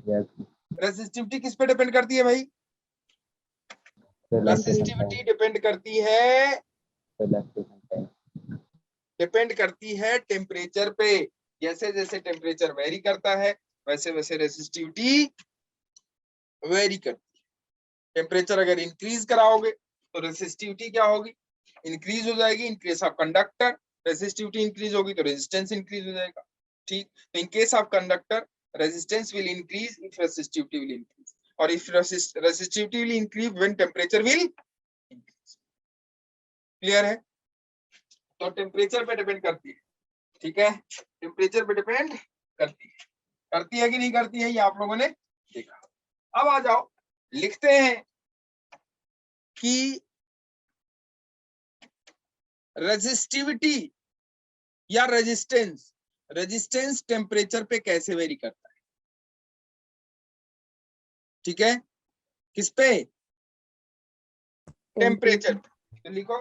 यस। रेसिस्टिविटी किस पे डिपेंड करती है भाई? रेसिस्टिविटी डिपेंड करती है टेम्परेचर पे। जैसे जैसे टेम्परेचर वेरी करता है वैसे वैसे रेसिस्टिविटी वेरी करती है। टेम्परेचर अगर इंक्रीज कराओगे तो रेसिस्टिविटी क्या होगी? इंक्रीज हो जाएगी। In case of conductor resistivity increase होगी तो रेजिस्टेंस इंक्रीज हो जाएगा। ठीक, तो in case of conductor resistance will increase if resistivity will increase, और if resistivity will increase when temperature will increase. Clear है? तो टेम्परेचर पे डिपेंड करती है। ठीक है, टेम्परेचर पे डिपेंड करती है कि नहीं करती है, ये आप लोगों ने देखा। अब आ जाओ, लिखते हैं कि रेजिस्टिविटी या रेजिस्टेंस टेम्परेचर पे कैसे वेरी करता है? ठीक है, किस पे? टेम्परेचर। तो लिखो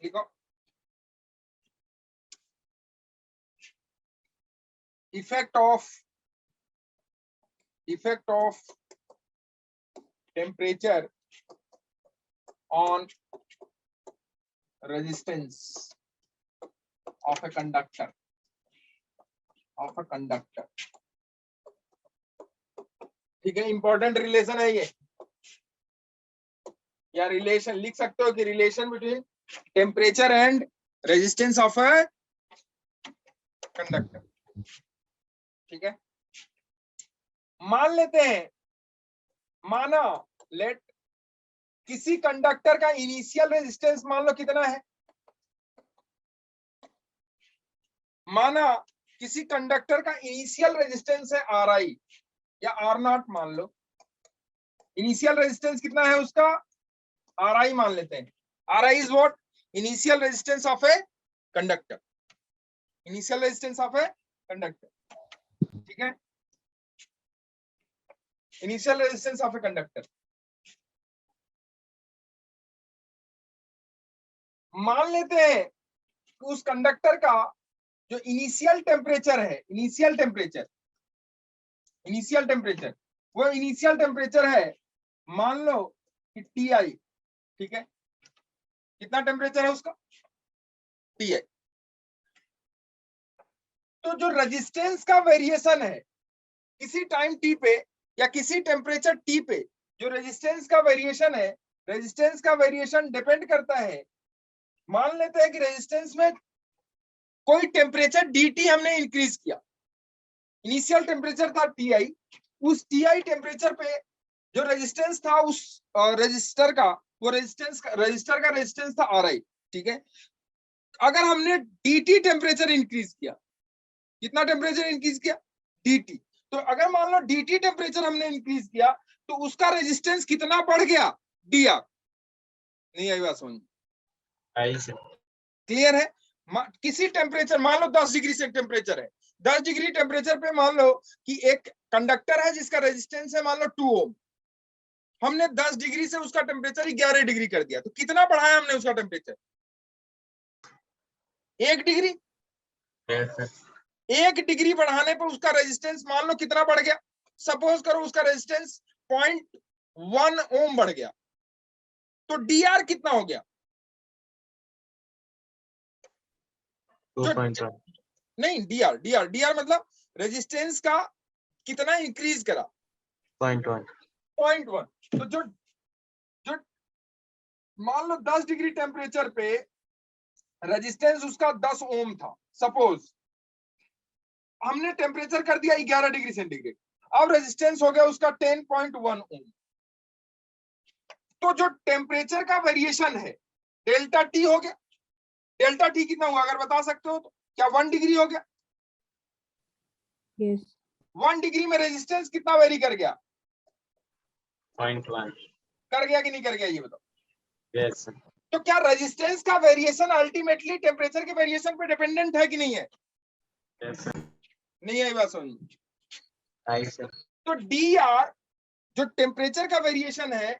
लिखो effect of temperature on resistance of a conductor ठीक है, इंपॉर्टेंट रिलेशन है ये, या रिलेशन लिख सकते हो कि relation between temperature and resistance of a conductor. ठीक है, मान लेते हैं, माना लेट किसी कंडक्टर का इनिशियल रेजिस्टेंस मान लो कितना है, माना किसी कंडक्टर का इनिशियल रेजिस्टेंस है Ri या R0 मान लो, इनिशियल रेजिस्टेंस कितना है उसका, Ri मान लेते हैं। Ri is what, initial resistance of a conductor, initial resistance of a conductor. ठीक है, initial resistance of a conductor. मान लेते हैं कि उस कंडक्टर का जो इनिशियल टेम्परेचर है, इनिशियल टेम्परेचर वो इनिशियल टेम्परेचर है, मान लो कि Ti। ठीक है, कितना टेम्परेचर है उसका, Ti। तो जो रेजिस्टेंस का वेरिएशन है किसी टाइम T पे या किसी टेम्परेचर T पे, जो रेजिस्टेंस का वेरिएशन है, रेजिस्टेंस का वेरिएशन डिपेंड करता है, मान लेते हैं कि रेजिस्टेंस में कोई टेम्परेचर dt हमने इंक्रीज किया, इनिशियल टेम्परेचर था Ti, उस Ti टेम्परेचर पे जो रेजिस्टेंस था उस रजिस्टर का, वो रजिस्टर का रेजिस्टेंस था Ri। ठीक है, अगर हमने dt टेम्परेचर इंक्रीज किया, कितना टेम्परेचर इंक्रीज किया, dt, तो अगर मान लो dt टेम्परेचर हमने इंक्रीज किया तो उसका रेजिस्टेंस कितना बढ़ गया, dr। नहीं आई बात समझ, क्लियर है। किसी टेम्परेचर मान लो 10 डिग्री से टेम्परेचर है, 10 डिग्री टेम्परेचर पे मान लो कि एक कंडक्टर है जिसका रेजिस्टेंस है मान लो 2 ओम, हमने 10 डिग्री से उसका टेम्परेचर 11 डिग्री कर दिया, तो कितना बढ़ाया हमने उसका टेम्परेचर, 1 डिग्री। 1 डिग्री बढ़ाने पर उसका रेजिस्टेंस मान लो कितना बढ़ गया, सपोज करो उसका रेजिस्टेंस 0.1 ओम बढ़ गया, तो dr कितना हो गया, 2.1। नहीं dr मतलब रेजिस्टेंस का कितना इंक्रीज करा, 0.1। तो जो मान लो 10 डिग्री टेम्परेचर पे रेजिस्टेंस उसका 10 ओम था, सपोज हमने टेम्परेचर कर दिया 11 डिग्री सेंटीग्रेड, अब रेजिस्टेंस हो गया उसका 10.1 ओम। तो जो टेम्परेचर का वेरिएशन है डेल्टा टी हो गया, डेल्टा टी कितना हुआ अगर बता सकते हो तो, क्या 1 डिग्री हो गया, yes, 1 डिग्री में रेजिस्टेंस कितना वेरी कर गया, 0.1। कर गया कि नहीं कर गया ये बताओ। यस। तो क्या रेजिस्टेंस का वेरिएशन अल्टीमेटली टेम्परेचर के वेरिएशन पे डिपेंडेंट है कि नहीं है, यस। नहीं है बात समझ। आई सर। तो dr जो टेम्परेचर का वेरिएशन है,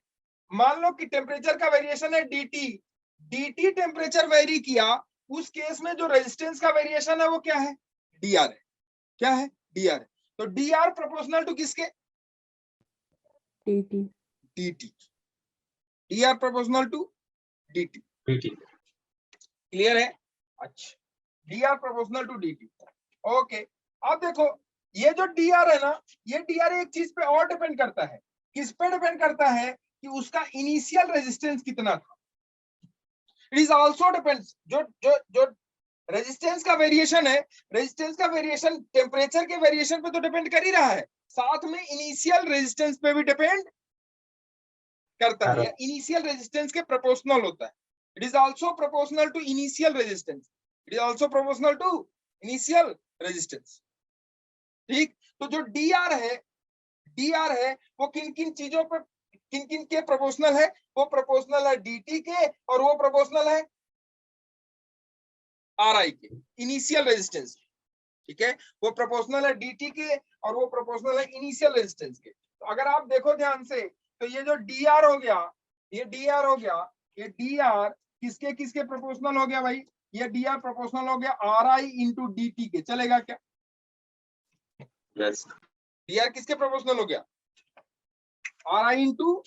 मान लो कि टेम्परेचर का वेरिएशन है dt टेम्परेचर वेरी किया, उस केस में जो रेजिस्टेंस का वेरिएशन है वो क्या है, dr है, क्या है, dr है। तो dr प्रोपोर्शनल टू किसके, dt, dt, dr proportional to dt, clear है। अच्छा, dr proportional to dt, okay. अब देखो ये जो dr है ना, ये dr एक चीज पे और डिपेंड करता है, किस पे डिपेंड करता है कि उसका इनिशियल रेजिस्टेंस कितना था। इट इज आल्सो डिपेंड्स, जो रेजिस्टेंस का वेरिएशन है, रेजिस्टेंस का वेरिएशन टेम्परेचर के वेरिएशन पे तो डिपेंड कर ही रहा है, साथ में इनिशियल रेजिस्टेंस पे भी डिपेंड करता है, या इनिशियल रेजिस्टेंस के प्रोपोर्शनल होता है। It is also proportional to initial resistance, it is also proportional to initial resistance. ठीक, तो जो dr है वो किन किन चीजों पर, किन किन के प्रोपोर्शनल है, वो प्रोपोर्शनल है dt के, और वो प्रोपोर्शनल है ri के, इनिशियल रेजिस्टेंस। ठीक है, वो प्रोपोर्शनल है dt के और वो प्रोपोर्शनल है इनिशियल रेजिस्टेंस के। तो अगर आप देखो ध्यान से, तो ये जो dr हो गया, ये dr हो गया, ये dr किसके किसके प्रोपोर्शनल हो गया भाई, ये dr प्रोपोर्शनल हो गया ri इंटू dt के, चलेगा क्या, Yes. डी आर किसके प्रोपोर्शनल हो गया, are I into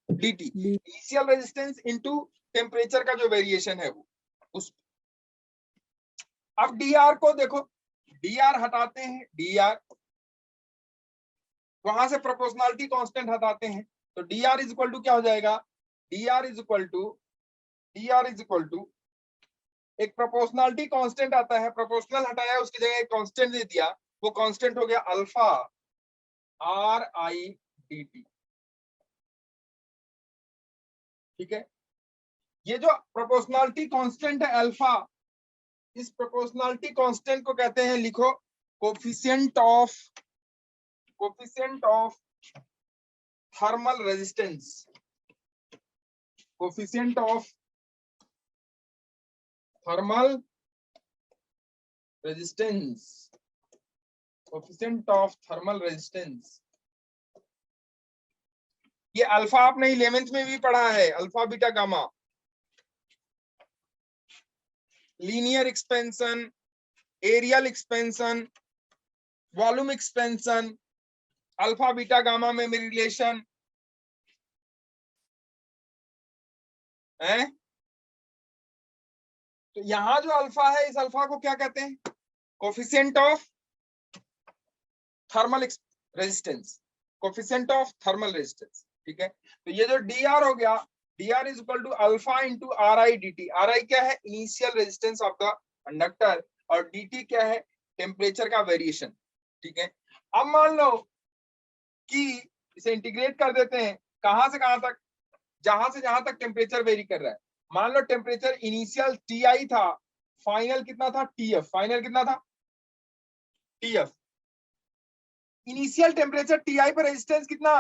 D T, B. Initial resistance into temperature का जो वेरिएशन है वो उस। अब डी आर को देखो, डी आर हटाते हैं, डी आर वहां से प्रोपोर्शनलिटी कांस्टेंट हटाते हैं, तो D R is equal to क्या हो जाएगा, D R is equal to, D R is equal to, एक प्रोपोर्शनलिटी कांस्टेंट आता है, प्रोपोर्शनल हटाया उसकी जगह एक कांस्टेंट दे दिया, वो कांस्टेंट हो गया alpha R I D T. ठीक है, ये जो प्रोपोर्शनलिटी कांस्टेंट है अल्फा, इस प्रोपोर्शनलिटी कांस्टेंट को कहते हैं, लिखो, coefficient of thermal resistance, coefficient of thermal resistance, coefficient of thermal resistance. ये अल्फा आपने 11th में भी पढ़ा है, alpha beta gamma, linear expansion, areal expansion, volume expansion, alpha beta gamma में रिलेशन है। तो यहां जो अल्फा है, इस अल्फा को क्या कहते हैं, coefficient of thermal resistance, coefficient of thermal resistance. ठीक है, तो ये जो डी आर हो गया, D R is equal to alpha into R I D T. R I क्या है, initial resistance of the conductor, और डी टी क्या है, टेम्परेचर का वेरिएशन। ठीक है, अब मान लो कि इसे इंटीग्रेट कर देते हैं, कहां से कहां तक, जहां से जहां तक टेम्परेचर वेरी कर रहा है। मान low temperature initial T I था, फाइनल कितना था, टी एफ, फाइनल कितना था, T F. Initial temperature T I पर रेजिस्टेंस कितना,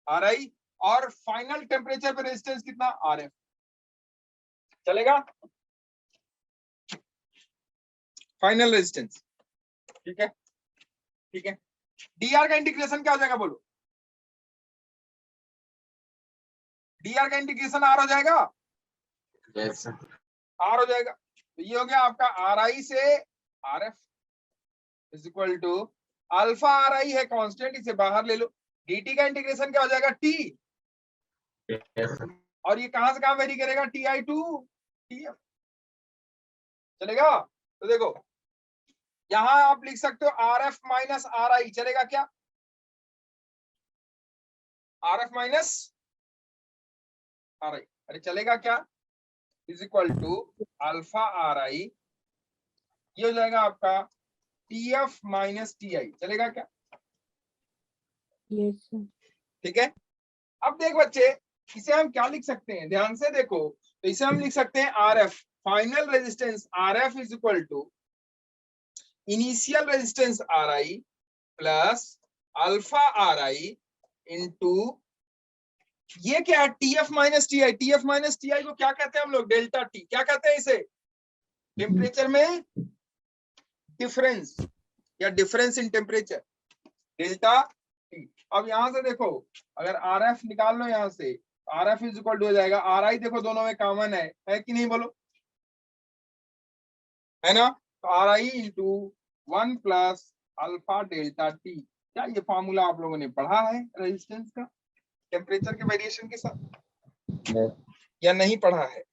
आर आई, और फाइनल टेम्परेचर पर रेजिस्टेंस कितना, आर एफ। चलेगा, फाइनल रेजिस्टेंस। ठीक है, ठीक है, डी आर का इंटीग्रेशन क्या हो जाएगा, बोलो, डी आर का इंटीग्रेशन आर हो जाएगा, Yes. आर हो जाएगा। तो ये हो गया आपका आर आई से R F is equal to alpha R I है कांस्टेंट, इसे बाहर ले लो, डी का इंटीग्रेशन क्या हो जाएगा, टी, Yes. और ये कहां से कहां वेरी करेगा, T I to T F. चलेगा, तो देखो यहां आप लिख सकते हो R F minus R I, चलेगा क्या, R F minus R I, अरे चलेगा क्या, is equal to alpha R I, ये हो जाएगा आपका T F minus T I, चलेगा क्या। Yes, sir. ठीक है, अब देख बच्चे, इसे हम क्या लिख सकते हैं, ध्यान से देखो, तो इसे हम लिख सकते हैं R F, final resistance R F is equal to initial resistance R I plus alpha R I into, ये क्या है, T F minus T I. T F minus T I को क्या कहते हैं हम लोग, डेल्टा टी, क्या कहते हैं इसे, टेम्परेचर में डिफरेंस या difference in temperature, delta T. अब यहां से देखो, अगर आर एफ निकाल लो यहां से, R F is equal to हो जाएगा आर आई, देखो दोनों में कॉमन है कि नहीं, बोलो, है ना, तो are I into 1 plus alpha delta T. क्या ये फॉर्मूला आप लोगों ने पढ़ा है रेजिस्टेंस का टेम्परेचर के वेरिएशन के साथ, Yes. या नहीं पढ़ा है,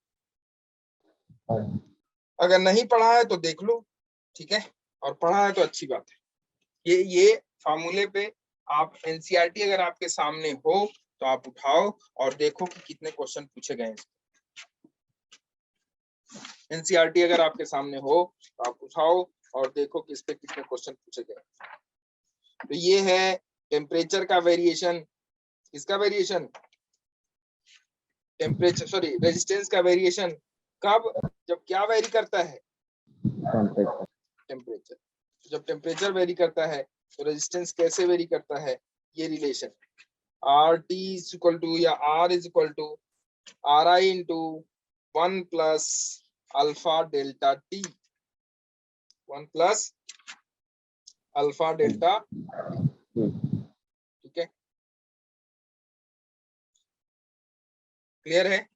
अगर नहीं पढ़ा है तो देख लो, ठीक है, और पढ़ा है तो अच्छी बात है। ये फार्मूले पे आप एनसीईआरटी अगर आपके सामने हो तो आप उठाओ और देखो कि कितने क्वेश्चन पूछे गए हैं। एनसीईआरटी अगर आपके सामने हो तो आप उठाओ और देखो कि इस पे कितने क्वेश्चन पूछे गए हैं। तो ये है टेम्परेचर का वेरिएशन, इसका वेरिएशन, टेम्परेचर सॉरी रेजिस्टेंस का वेरिएशन कब, जब क्या वेरी करता है, टेम्परेचर। जब टेम्परेचर वेरी करता है तो रेजिस्टेंस कैसे वेरी करता है, ये relation R T is equal to या R is equal to R I into 1 plus alpha delta T, 1 plus alpha delta, ठीक है, क्लियर है।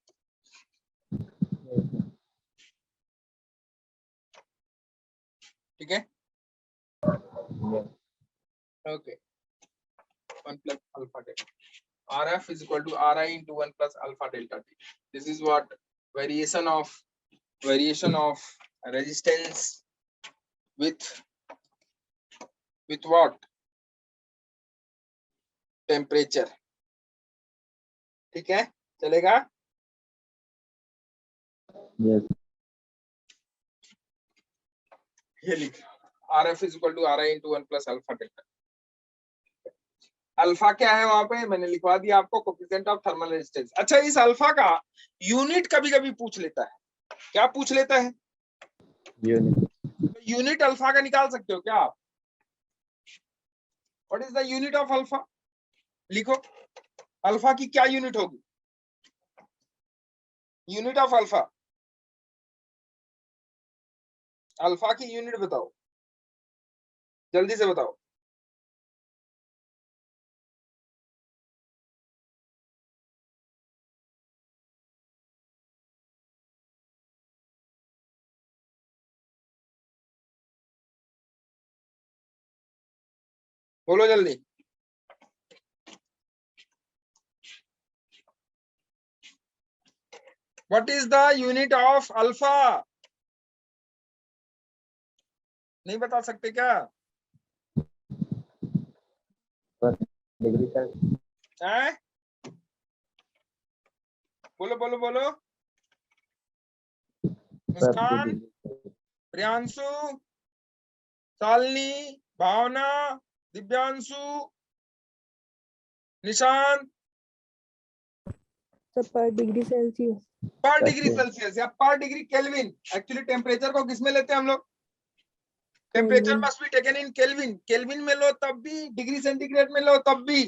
ठीक है, Okay, 1 plus alpha delta. RF is equal to RI into 1 plus alpha delta T. This is what variation of resistance with what? Temperature. ठीक है, चलेगा? Yes. ये लिख, RF is equal to RI into 1 plus alpha delta. Alpha क्या है वहां पे मैंने लिखवा दिया आपको, कोफिशिएंट ऑफ थर्मल रेजिस्टेंस। अच्छा, इस अल्फा का यूनिट कभी कभी पूछ लेता है। क्या पूछ लेता है? Unit. तो यूनिट अल्फा का निकाल सकते हो क्या आप? What is the unit of alpha? लिखो, अल्फा की क्या यूनिट होगी? यूनिट ऑफ अल्फा, अल्फा की यूनिट बताओ, जल्दी से बताओ। बोलो जल्दी। What is the unit of alpha? नहीं बता सकते क्या? Per degree Celsius. हैं? बोलो बोलो बोलो। Per मुस्कान, degree. प्रियांशु, शालिनी, भावना, दिव्यांशु, निशांत। सर पर डिग्री सेल्सियस। पर डिग्री सेल्सियस या पर डिग्री केल्विन। एक्चुअली टेम्परेचर को किसमें लेते हैं हम लोग? Temperature must be taken in kelvin. Kelvin में लो तब भी, डिग्री सेंटीग्रेड में लो तब भी।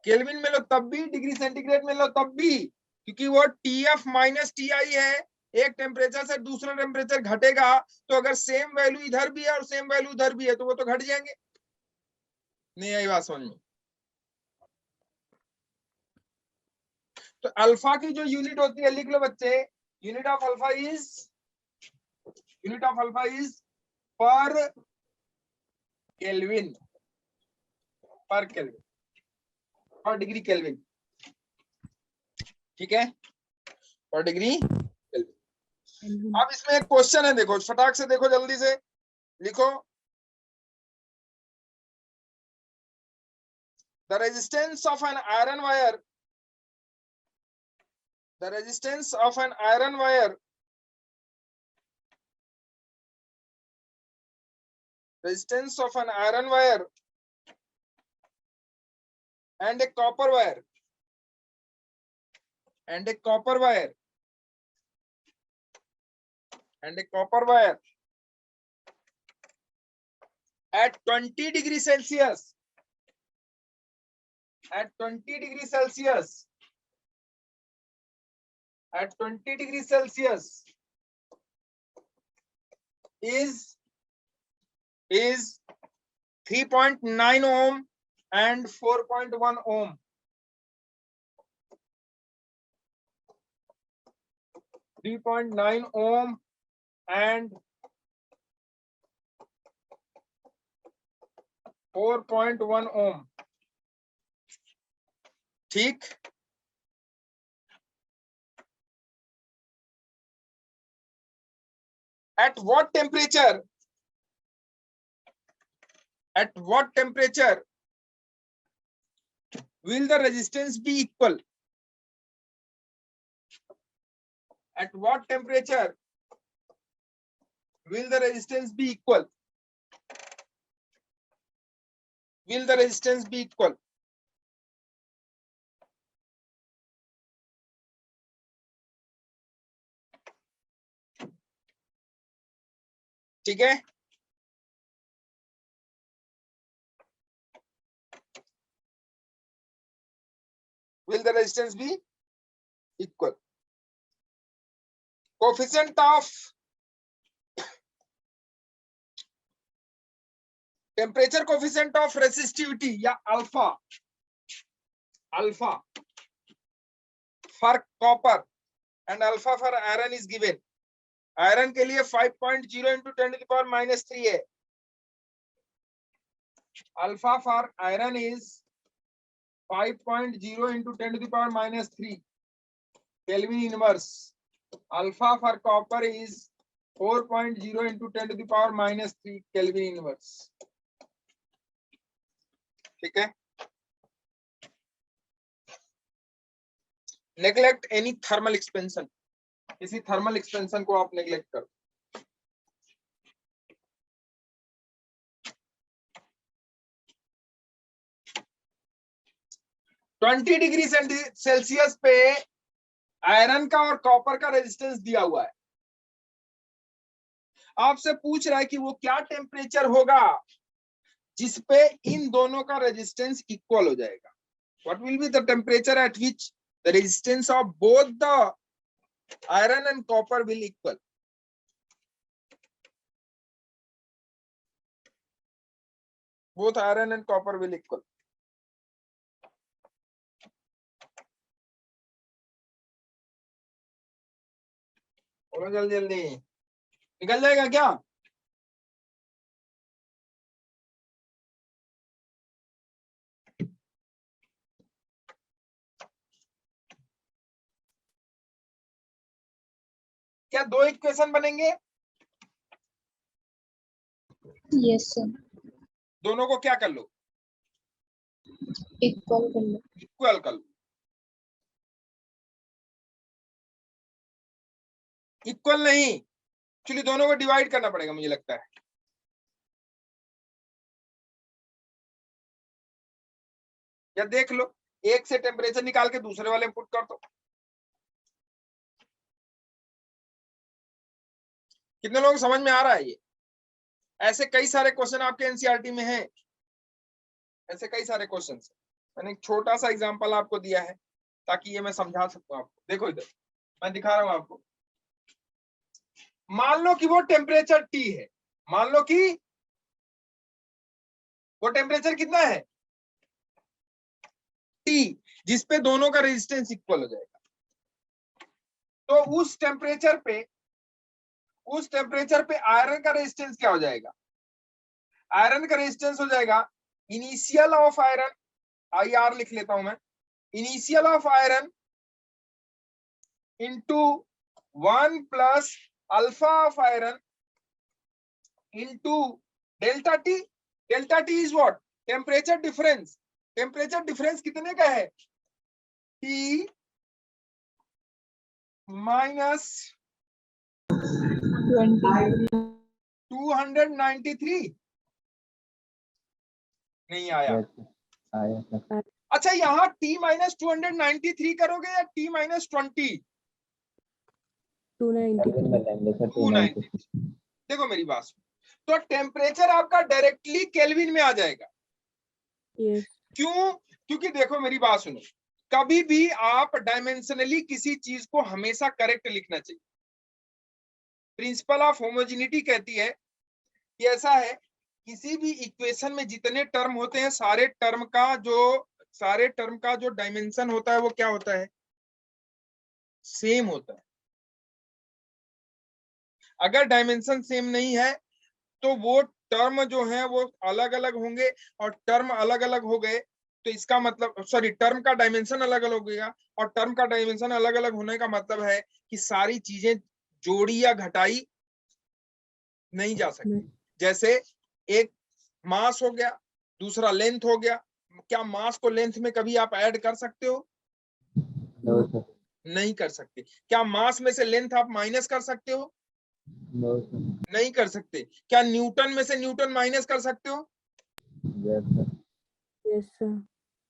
केल्विन में लो तब भी, डिग्री सेंटीग्रेड में लो तब भी, क्योंकि वो TF माइनस TI है। एक टेम्परेचर से दूसरा टेम्परेचर घटेगा तो अगर सेम वैल्यू इधर भी है और सेम वैल्यू उधर भी है तो वो तो घट जाएंगे। नहीं आई बात समझ में? तो अल्फा की जो यूनिट होती है लिख लो बच्चे, यूनिट ऑफ अल्फा इज पर केल्विन, पर केल्विन, पर डिग्री केल्विन। ठीक है, पर डिग्री केल्विन। अब इसमें एक क्वेश्चन है, देखो फटाक से देखो, जल्दी से लिखो। The resistance of an iron wire, the resistance of an iron wire, resistance of an iron wire and a copper wire, and a copper wire, and a copper wire at 20 degrees Celsius, at 20 degrees Celsius, at 20 degrees Celsius is 3.9 ohm and 4.1 ohm. 3.9 ohm and 4.1 ohm. ठीक, at what temperature, at what temperature will the resistance be equal? At what temperature will the resistance be equal? Will the resistance be equal? ठीक है, will the resistance be equal? Coefficient of temperature, coefficient of resistivity या alpha, alpha for copper and alpha for iron is given. Iron के लिए 5.0 into 10 to the power -3 है, alpha for iron is 5.0 into 10 to the power minus 3 Kelvin inverse. Alpha for copper is 4.0 into 10 to the power minus 3 Kelvin inverse. ठीक है. Neglect any thermal expansion. किसी thermal expansion को आप neglect करो. Twenty degree Celsius पे iron का और copper का रेजिस्टेंस दिया हुआ है. आपसे पूछ रहा है कि वो क्या टेम्परेचर होगा जिसपे इन दोनों का रेजिस्टेंस इक्वल हो जाएगा. What will be the temperature at which the resistance of both the iron and copper will equal. Both iron and copper will equal. बोलो जल्दी जल्दी. निकल जाएगा क्या? क्या दो इक्वेशन बनेंगे? Yes sir. दोनों को क्या कर लो? इक्वल कर लो. इक्वल कर लो. इक्वल नहीं, एक्चुअली दोनों को डिवाइड करना पड़ेगा मुझे लगता है. या देख लो, एक से टेम्परेचर निकाल के दूसरे वाले में पुट कर दो. कितने लोगों को समझ में आ रहा है ये? ऐसे कई सारे क्वेश्चन आपके एनसीईआरटी में हैं. ऐसे कई सारे क्वेश्चन. मैंने एक छोटा सा एग्जांपल आपको दिया है ताकि ये मैं समझा सकूं आपको. देखो इधर मैं दिखा रहा हूं आपको. मान लो कि वो टेम्परेचर T है. मान लो कि वो टेम्परेचर कितना है? T, जिसपे दोनों का रेजिस्टेंस इक्वल हो जाएगा. तो उस टेम्परेचर पे आयरन का रेजिस्टेंस क्या हो जाएगा? आयरन का रेजिस्टेंस हो जाएगा इनिशियल ऑफ आयरन, IR लिख लेता हूं मैं, initial of iron into 1 plus alpha of iron into delta T. Delta T is what? Temperature difference. Temperature difference कितने का है? T minus 293. नहीं आया. Yes, sir. आया सर. अच्छा, यहाँ T माइनस 293 करोगे या T माइनस 20? 290. केल्विन में लेंगे सर. 293. देखो मेरी बात सुनो. तो टेम्परेचर आपका डायरेक्टली केल्विन में आ जाएगा. Yes. क्यों? क्योंकि देखो मेरी बात सुनो, कभी भी आप डायमेंशनली किसी चीज को हमेशा करेक्ट लिखना चाहिए. प्रिंसिपल ऑफ होमोजेनिटी कहती है कि ऐसा है, किसी भी इक्वेशन में जितने टर्म होते हैं सारे टर्म का जो डायमेंशन होता है वो क्या होता है? सेम होता है. अगर डायमेंशन सेम नहीं है तो वो टर्म जो है वो अलग अलग होंगे, और टर्म अलग अलग हो गए तो इसका मतलब, सॉरी, टर्म का डायमेंशन अलग अलग हो गया, और टर्म का डायमेंशन अलग अलग होने का मतलब है कि सारी चीजें जोड़ी या घटाई नहीं जा सकती. जैसे एक मास हो गया, दूसरा लेंथ हो गया. क्या मास को लेंथ में कभी आप ऐड कर सकते हो? No sir. नहीं कर सकते. क्या मास में से लेंथ आप माइनस कर सकते हो? No sir. नहीं कर सकते. क्या न्यूटन में से न्यूटन माइनस कर सकते हो? Yes sir. Yes, sir.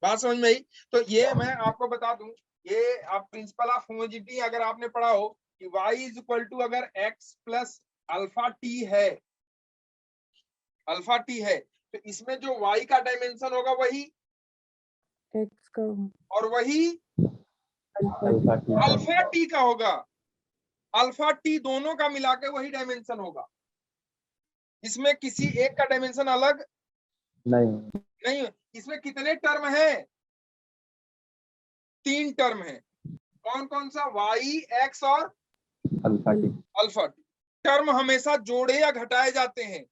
बात समझ में आई? तो ये मैं आपको बता दूं, ये आप प्रिंसिपल ऑफ होमोजेनिटी अगर आपने पढ़ा हो कि y इज इक्वल टू, अगर x प्लस अल्फा टी है, अल्फा टी है, तो इसमें जो y का डायमेंशन होगा वही, X का और वही अल्फा टी. अल्फा टी का होगा. अल्फा टी दोनों का मिला के वही डायमेंशन होगा. इसमें किसी एक का डायमेंशन अलग नहीं. नहीं. इसमें कितने टर्म है? 3 टर्म है. कौन कौन सा? y, x और alpha T. Alpha T. Term हमेशा जोड़े या घटाए जाते हैं.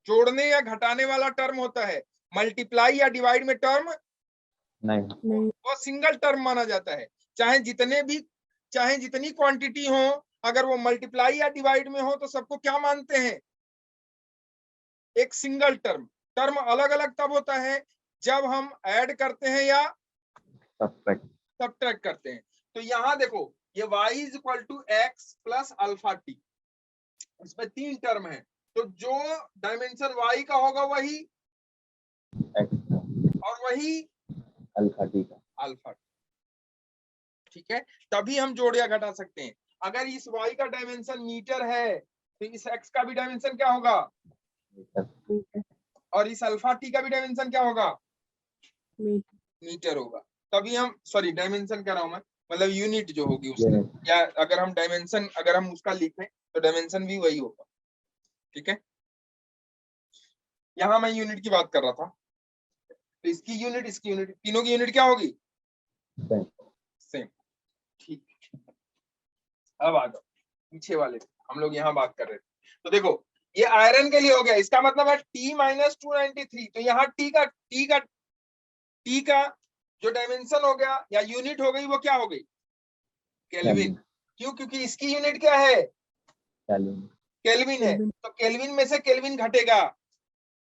जोड़ने या घटाने वाला टर्म होता है. मल्टीप्लाई या डिवाइड में टर्म नहीं नहीं, वो सिंगल टर्म माना जाता है। चाहे जितनी क्वांटिटी हो, अगर वो मल्टीप्लाई या डिवाइड में हो तो सबको क्या मानते हैं? एक सिंगल टर्म। टर्म अलग अलग तब होता है जब हम ऐड करते हैं या सब्ट्रैक्ट सब्ट्रैक्ट करते हैं। तो यहां देखो, ये y is equal to X plus alpha T, इसमें 3 टर्म है, तो जो डायमेंशन y का होगा वही एक्स और वही अल्फा टी का अल्फा। ठीक है, तभी हम जोड़ या घटा सकते हैं। अगर इस y का डायमेंशन मीटर है तो इस x का भी डायमेंशन क्या होगा, मीटर, और इस अल्फा टी का भी डायमेंशन क्या होगा, मीटर, मीटर होगा। तभी हम, सॉरी डायमेंशन कह रहा हूं मैं, मतलब यूनिट जो होगी उसकी, यूनिट या अगर हम डायमेंशन अगर हम उसका लिखें तो डायमेंशन भी वही होगा। ठीक है, यहां मैं यूनिट की बात कर रहा था, तो इसकी यूनिट तीनों की यूनिट क्या होगी, सेम सेम। ठीक, अब आ जाओ पीछे वाले, हम लोग यहाँ बात कर रहे थे। तो देखो, ये आयरन के लिए हो गया, इसका मतलब है T माइनस 293। तो यहाँ T का जो डायमेंशन हो गया या यूनिट हो गई वो क्या हो गई, केल्विन। क्यों? क्योंकि इसकी यूनिट क्या है, केल्विन केल्विन है। केल्विन, तो केल्विन में से केल्विन घटेगा,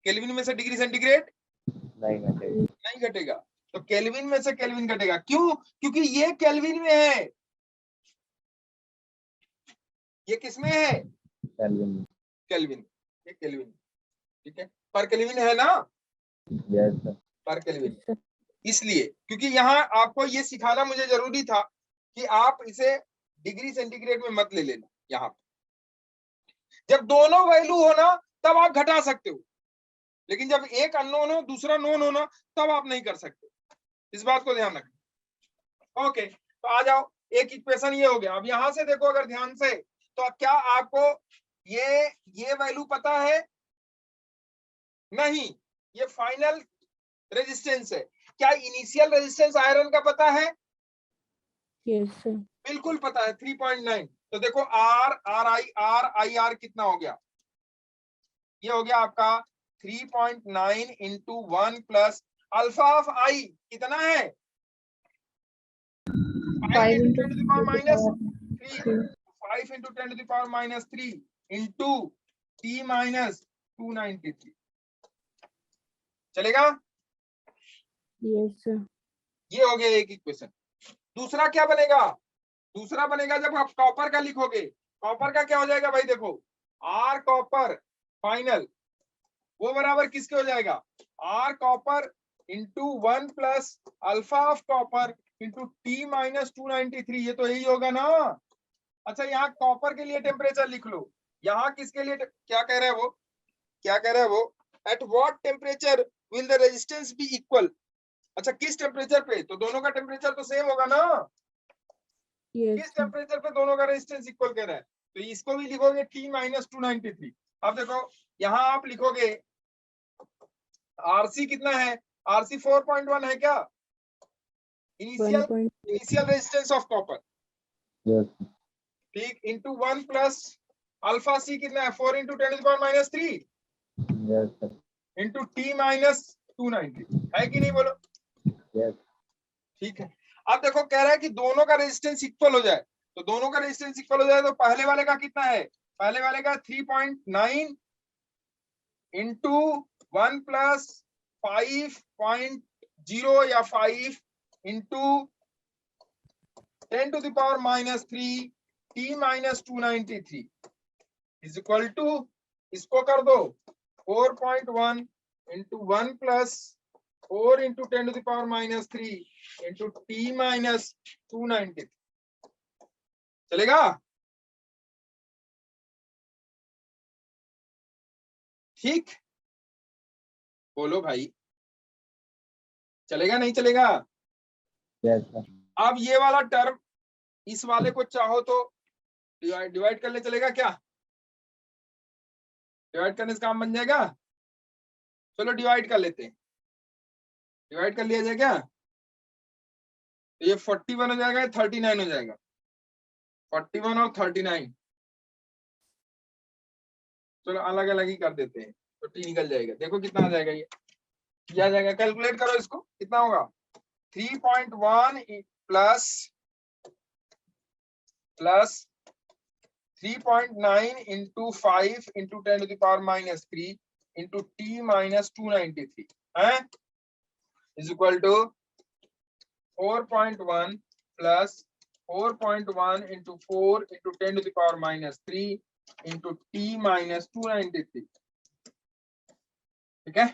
केल्विन में से डिग्री सेंटीग्रेड नहीं घटेगा नहीं घटेगा, तो केल्विन में से केल्विन घटेगा। क्यों? क्योंकि ये केल्विन में है, ये किसमें है, केल्विन केल्विन, ये केल्विन। ठीक है, पर केल्विन है ना, यस पर केल्विन। सर, इसलिए क्योंकि यहाँ आपको ये सिखाना मुझे जरूरी था कि आप इसे डिग्री सेंटीग्रेड में मत ले लेना। यहाँ जब दोनों वैल्यू हो ना तब आप घटा सकते हो, लेकिन जब एक अननोन हो दूसरा नोन हो ना तब आप नहीं कर सकते। इस बात को ध्यान रखना। ओके, तो आ जाओ, एक इक्वेशन ये हो गया। अब यहां से देखो अगर ध्यान से, तो क्या आपको ये वैल्यू पता है? नहीं, ये फाइनल रेजिस्टेंस है। क्या इनिशियल रेजिस्टेंस आयरन का पता है? यस सर, बिल्कुल पता है, 3.9। तो देखो आर कितना हो गया, ये हो गया आपका 3.9 into 1 plus alpha of I कितना है, 5 5 into into 10 to 10 to the minus power 3, 3. 5 into 10 to power minus 3 into T minus 293। चलेगा? यस सर, ये हो गया एक इक्वेशन। दूसरा क्या बनेगा, दूसरा बनेगा जब आप कॉपर का लिखोगे। कॉपर का क्या हो जाएगा भाई, देखो आर कॉपर फाइनल वो बराबर किसके हो जाएगा, R copper into 1 plus alpha of copper into T minus 293। ये तो यही होगा ना। अच्छा, यहाँ कॉपर के लिए टेम्परेचर लिख लो। यहाँ किसके लिए क्या कह रहा है वो, क्या कह रहा है वो, at what temperature will the resistance be equal. अच्छा, किस टेम्परेचर पे, तो दोनों का टेम्परेचर तो सेम होगा ना। यस किस सर, टेम्परेचर पे दोनों का रेजिस्टेंस इक्वल कह रहा है, तो इसको भी लिखोगे T माइनस 293। अब देखो यहाँ आप लिखोगे आरसी कितना है, आरसी 4.1 है क्या, initial 1.8, initial resistance of copper. Yes ठीक, इंटू 1 प्लस अल्फा सी कितना है, 4 into 10 to power minus 3 yes into T minus 290। है कि नहीं, बोलो। यस ठीक है, अब देखो कह रहा है कि दोनों का रेजिस्टेंस इक्वल हो जाए। तो दोनों का रेजिस्टेंस इक्वल हो जाए तो पहले वाले का कितना है, पहले वाले का 3.9 इंटू 1 प्लस 5.0 या 5 into 10 to the power minus 3 T minus 293 is equal to, इसको कर दो 4.1 into 1 plus 4 into 10 to the power minus 3 into T minus 293। चलेगा? ठीक, बोलो भाई, चलेगा नहीं चलेगा? यस अब ये वाला टर्म इस वाले को चाहो तो डिवाइड कर ले, चलेगा क्या? डिवाइड करने से काम बन जाएगा। चलो डिवाइड कर लेते हैं, डिवाइड कर लिया जाए क्या, तो ये 41 हो जाएगा, 39 हो जाएगा, 41 और 39। चलो अलग अलग ही कर देते हैं, तो टी निकल जाएगा। देखो कितना आ जाएगा ये, किया जाएगा। कैलकुलेट करो इसको, कितना होगा 3.1 plus 3.9 into 5 into 10⁻³ into t minus 293 है is equal to 4.1 plus 4.1 into 4 into 10⁻³ into t minus 293। ठीक है,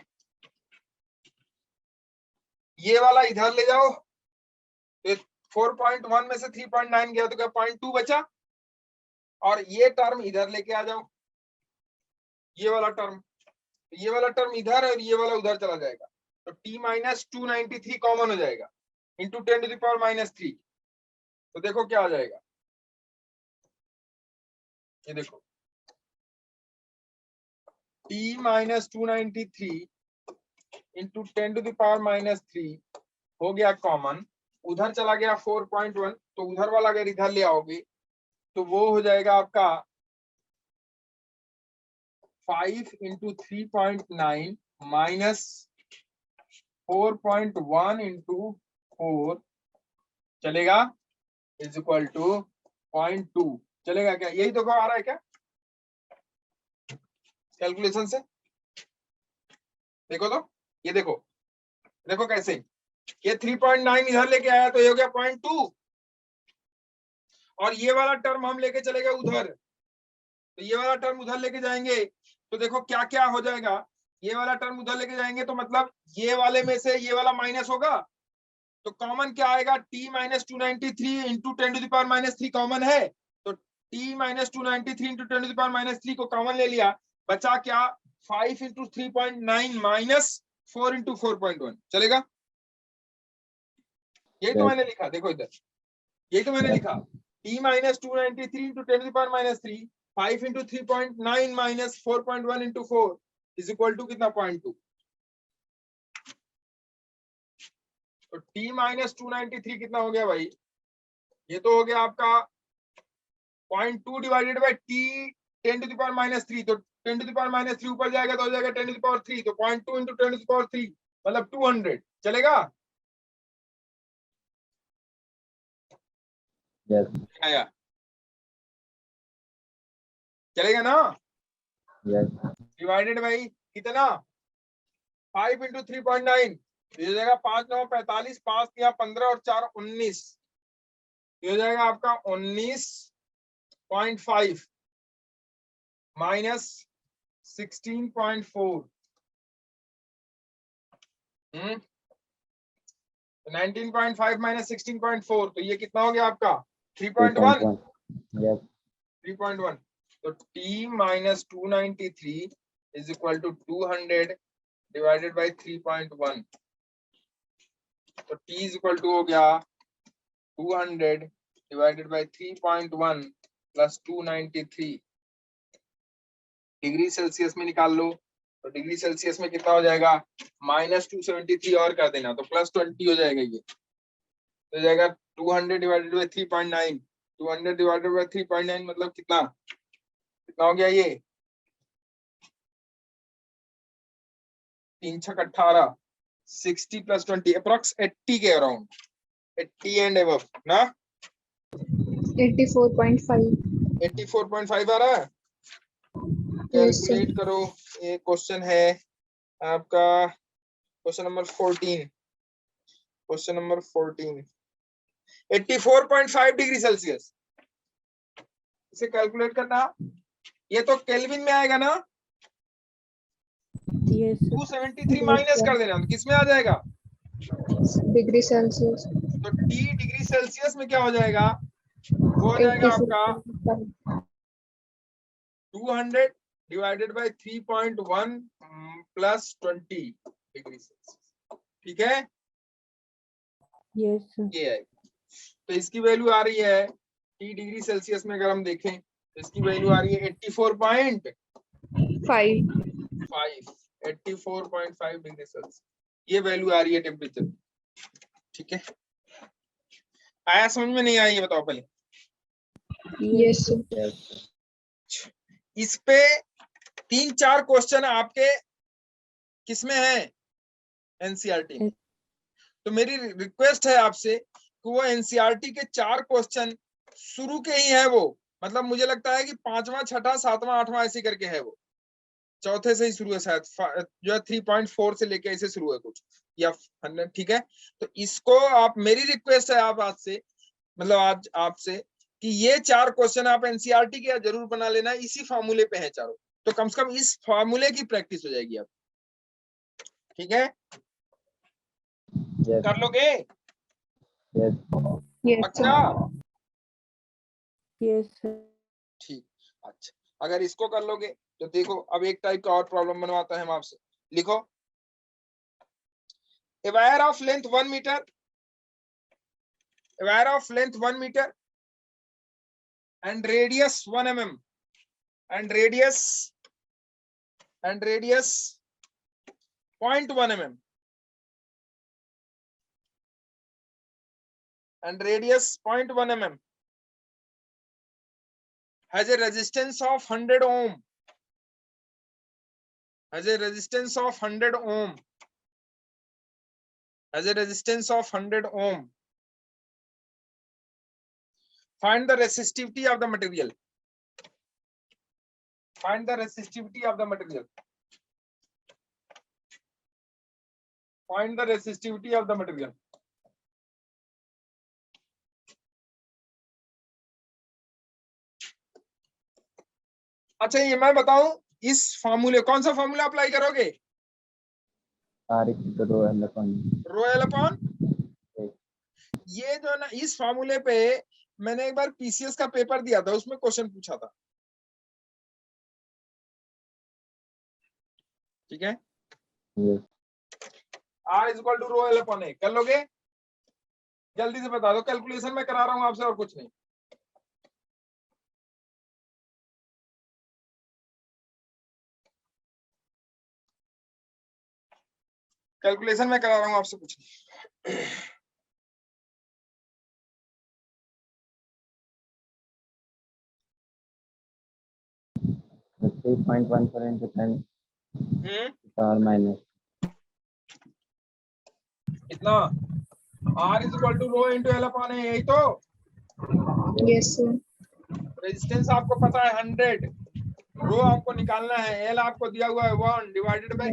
ये वाला इधर ले जाओ, तो 4.1 में से 3.9 गया तो क्या 0.2 बचा, और ये टर्म इधर लेके आ जाओ, ये वाला टर्म इधर और ये वाला उधर चला जाएगा, तो t माइनस 293 कॉमन हो जाएगा इंटू 10⁻³ तो देखो क्या आ जाएगा, ये देखो t माइनस 293 इंटू 10⁻³ हो गया कॉमन, उधर चला गया 4.1, तो उधर वाला अगर इधर ले आओगे तो वो हो जाएगा आपका 5 इंटू 3.9 माइनस 4.1 इंटू 4 चलेगा इज इक्वल टू 0.2 चलेगा क्या, यही तो आ रहा है क्या कैलकुलेशन से, देखो तो ये देखो कैसे, ये 3.9 इधर लेके आया तो ये हो गया 0.2, और ये वाला टर्म हम लेके चले गए उधर, तो ये वाला टर्म उधर लेके जाएंगे तो देखो क्या क्या हो जाएगा, ये वाला टर्म उधर लेके जाएंगे तो मतलब ये वाले में से ये वाला माइनस होगा, तो कॉमन क्या आएगा t माइनस 293 इंटू 10⁻³ कॉमन है, तो t माइनस 293 इंटू 10⁻³ को कॉमन ले लिया, बचा क्या 5 इंटू 3.9 माइनस 4 इंटू 4.1 चलेगा, यही तो मैंने लिखा, देखो इधर यही तो मैंने लिखा t minus 293 into 10⁻³ 5 into 3.9 minus 4.1 into 4 is equal to कितना 0.2, तो t माइनस 293 कितना हो गया भाई, ये तो हो गया आपका 0.2 डिवाइडेड बाई t 10⁻³ तो 10⁻³ ऊपर जाएगा तो हो जाएगा 10⁻³ तो 0.2 इंटू 10⁻³ मतलब 200 चलेगा, Yes. आया चलेगा ना, Yes. डिवाइडेड बाई कितना 5 इंटू 3.9 ये हो जाएगा 5 9 45 5 या 15 और 4 19 ये हो जाएगा आपका 19.5 माइनस 16.4 19.5 माइनस 16.4 तो ये कितना हो गया आपका 3.1 Yes. 3.1 तो t minus 293 is equal to 200 divided by 3.1 तो t इज इक्वल टू हो गया 200 divided by 3.1 plus 293 degree Celsius में निकाल लो, तो डिग्री सेल्सियस में कितना हो जाएगा माइनस 273 और कर देना तो प्लस 20 हो जाएगा, ये तो हो जाएगा 200 डिवाइडेड बाई 3.9 200 डिवाइडेड बाई 3.9 मतलब कितना कितना हो गया ये 3 6 18 60 प्लस 20 अप्रॉक्स 80 के अराउंड 80 एंड अबव ना 84.5 84.5 आ रहा है, Yes, sir. कैलकुलेट करो, ये क्वेश्चन है आपका question number 14 question number 14 84.5 degree Celsius इसे कैलकुलेट करना, ये तो केल्विन में आएगा ना, Yes, sir. 273 माइनस कर देना तो किस में आ जाएगा, Degree Celsius. तो t डिग्री सेल्सियस में क्या हो जाएगा, वो हो जाएगा आपका 84.5 200 divided by 3.1 plus 20 degree Celsius, ठीक है Yes, sir. ये है, तो इसकी वैल्यू आ रही है t डिग्री सेल्सियस में अगर हम देखें तो इसकी वैल्यू आ रही है 84.5 84.5 डिग्री सेल्सियस, ये वैल्यू आ रही है टेम्परेचर, ठीक है आया समझ में नहीं आया ये बताओ पहले, Yes, sir. Yes. इस पे 3 4 क्वेश्चन आपके किसमें है एनसीईआरटी में। तो मेरी रिक्वेस्ट है आपसे कि वो एनसीईआरटी के 4 क्वेश्चन शुरू के ही है वो, मतलब मुझे लगता है कि 5वां 6ठा 7वां 8वां ऐसे करके है वो, चौथे से ही शुरू है शायद, जो है 3.4 से लेके ऐसे शुरू है कुछ, या 100, ठीक है। तो इसको आप, मेरी रिक्वेस्ट है आप आज से, मतलब आज आपसे, कि ये 4 क्वेश्चन आप एनसीईआरटी के जरूर बना लेना, इसी फार्मूले पे है चारों, तो कम से कम इस फार्मूले की प्रैक्टिस हो जाएगी आप, ठीक है। Yes. कर लोगे? Yes. Yes, अच्छा sir. Yes, sir. ठीक, अच्छा अगर इसको कर लोगे तो देखो, अब एक टाइप का और प्रॉब्लम बनवाता है हम आपसे, लिखो a wire of length 1 meter, a wire of length 1 meter and radius 1 mm and radius 0.1 mm and radius 0.1 mm has a resistance of 100 ohm, has a resistance of 100 ohm, has a resistance of 100 ohm. Find the resistivity of the material. Find the resistivity of the material. Find the resistivity of the material. अच्छा ये मैं बताऊं, इस फार्मूले, कौन सा formula apply करोगे? R equal to rho L upon row L upon, A. ये जो है ना, इस फार्मूले पे मैंने एक बार पीसीएस का पेपर दिया था, उसमें क्वेश्चन पूछा था, ठीक है। Yes. R is equal to rho L upon A, कर लोगे? जल्दी से बता दो, कैलकुलेशन में करा रहा हूं आपसे और कुछ नहीं। कैलकुलेशन में करा रहा हूं आपसे, कुछ नहीं। 3.14 into 10 power minus. इतना R is equal to rho into L upon A, यही तो। Yes, sir. रेजिस्टेंस आपको पता है 100, रो आपको निकालना है, एल आपको दिया हुआ है 1 divided by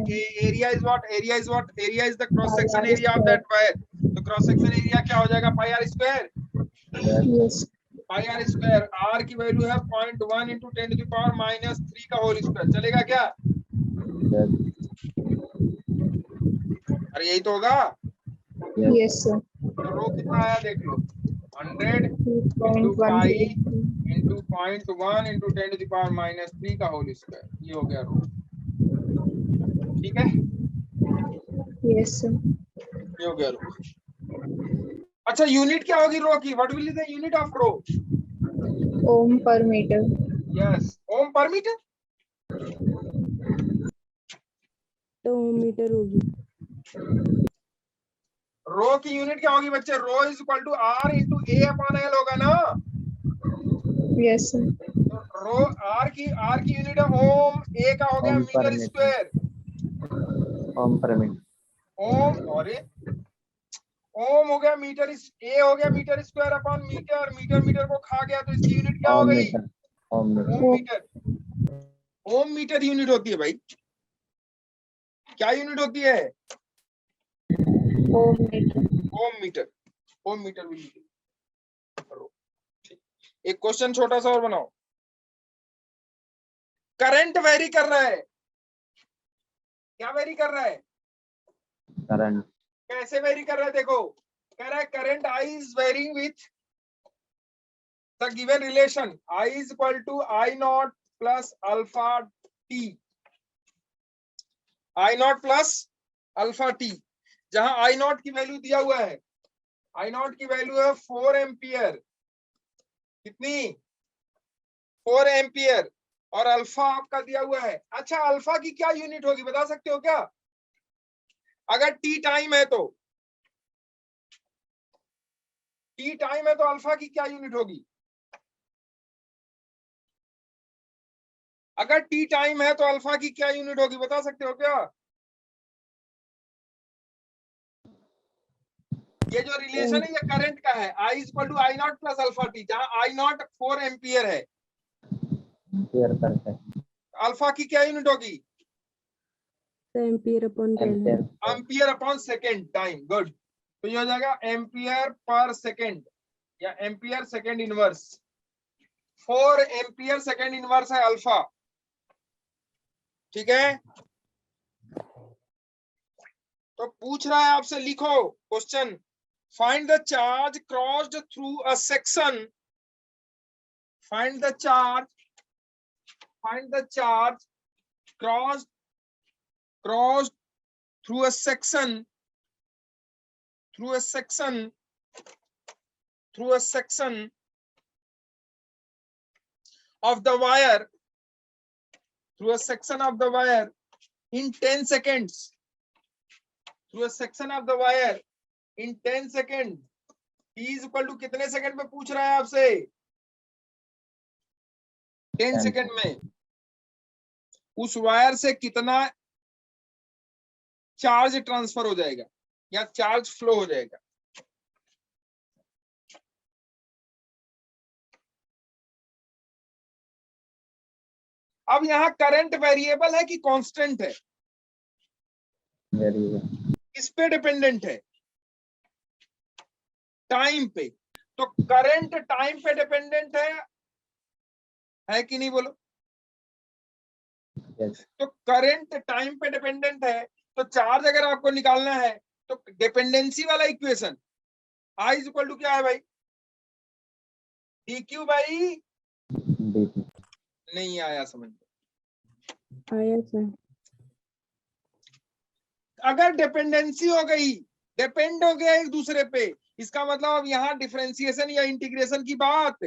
area is what, area is what, area is the cross section area of that wire, तो क्रॉस सेक्शन एरिया क्या हो जाएगा, pi R square. Yes. Pi R square, R की वैल्यू है 0.1 इंटू 10 टू द पावर -3 का whole square, चलेगा क्या? Yes. अरे यही तो होगा। Yes. Yes, sir. तो रो कितना आया देख लो, 100 into 2.1. Pi into 0.1 into 10 to the power -3 का होल स्क्वायर, ये हो गया रो, ठीक है, Yes, sir. ये हो गया रो। अच्छा यूनिट क्या होगी रो की, what will be the unit of rho? Ohm per meter. Yes, ohm per metre. तो मीटर होगी। रो की यूनिट क्या होगी बच्चे? Rho is equal to R into A upon L होगा ना। Yes, sir. तो रो आर की यूनिट है ओम, ए का हो गया Ohm per मीटर meter. Square, Ohm per meter. Ohm, और ओम हो गया मीटर, ए हो गया metre square upon metre, metre metre को खा गया, तो इसकी यूनिट क्या हो Ohm गई? meter. Ohm meter. ओम मीटर। ओम मीटर यूनिट होती है भाई, क्या यूनिट होती है? Ohm meter. ओम मीटर, ओम मीटर भी करो। एक क्वेश्चन छोटा सा और बनाओ, करंट वेरी कर रहा है, क्या वेरी कर रहा है? Current. कैसे वेरी कर रहा है देखो, कह रहा है current I is varying with the given relation I is equal to I not plus alpha T, I not plus alpha T, जहां आई नॉट की वैल्यू दिया हुआ है, आई नॉट की वैल्यू है 4 एम्पियर, कितनी? 4 एम्पियर, और अल्फा आपका दिया हुआ है। अच्छा अल्फा की क्या यूनिट होगी बता सकते हो क्या? अगर टी टाइम है तो, टी टाइम है तो अल्फा की क्या यूनिट होगी? अगर टी टाइम है तो अल्फा की क्या यूनिट होगी बता सकते हो क्या? ये जो रिलेशन है ये करंट का है, I equal to I not plus alpha T, जहाँ आई नॉट 4 एम्पियर है, एम्पियर पर सेकंड, अल्फा की क्या यूनिट होगी? Ampere upon time. Ampere ampere upon second time. Good, तो ये हो जाएगा एम्पियर पर सेकेंड या ampere second inverse. 4 ampere second inverse है अल्फा, ठीक है। तो पूछ रहा है आपसे, लिखो question, find the charge crossed through a section, find the charge crossed through a section of the wire, in 10 seconds, in 10 seconds, t is equal to कितने सेकंड में पूछ रहा है आपसे? 10 सेकंड में उस वायर से कितना चार्ज ट्रांसफर हो जाएगा या चार्ज फ्लो हो जाएगा। अब यहाँ करंट वेरिएबल है कि कांस्टेंट है? वेरिएबल, किस पे डिपेंडेंट है? टाइम पे। तो करंट टाइम पे डिपेंडेंट है कि नहीं, बोलो? यस, तो करंट टाइम पे डिपेंडेंट है, तो चार्ज अगर आपको निकालना है तो डिपेंडेंसी वाला equation I is equal to क्या है भाई? dq बाई, dt, नहीं आया समझ में? आया सर। अगर डिपेंडेंसी हो गई, डिपेंड हो गया एक दूसरे पे, इसका मतलब अब यहाँ डिफरेंशिएशन या इंटीग्रेशन की बात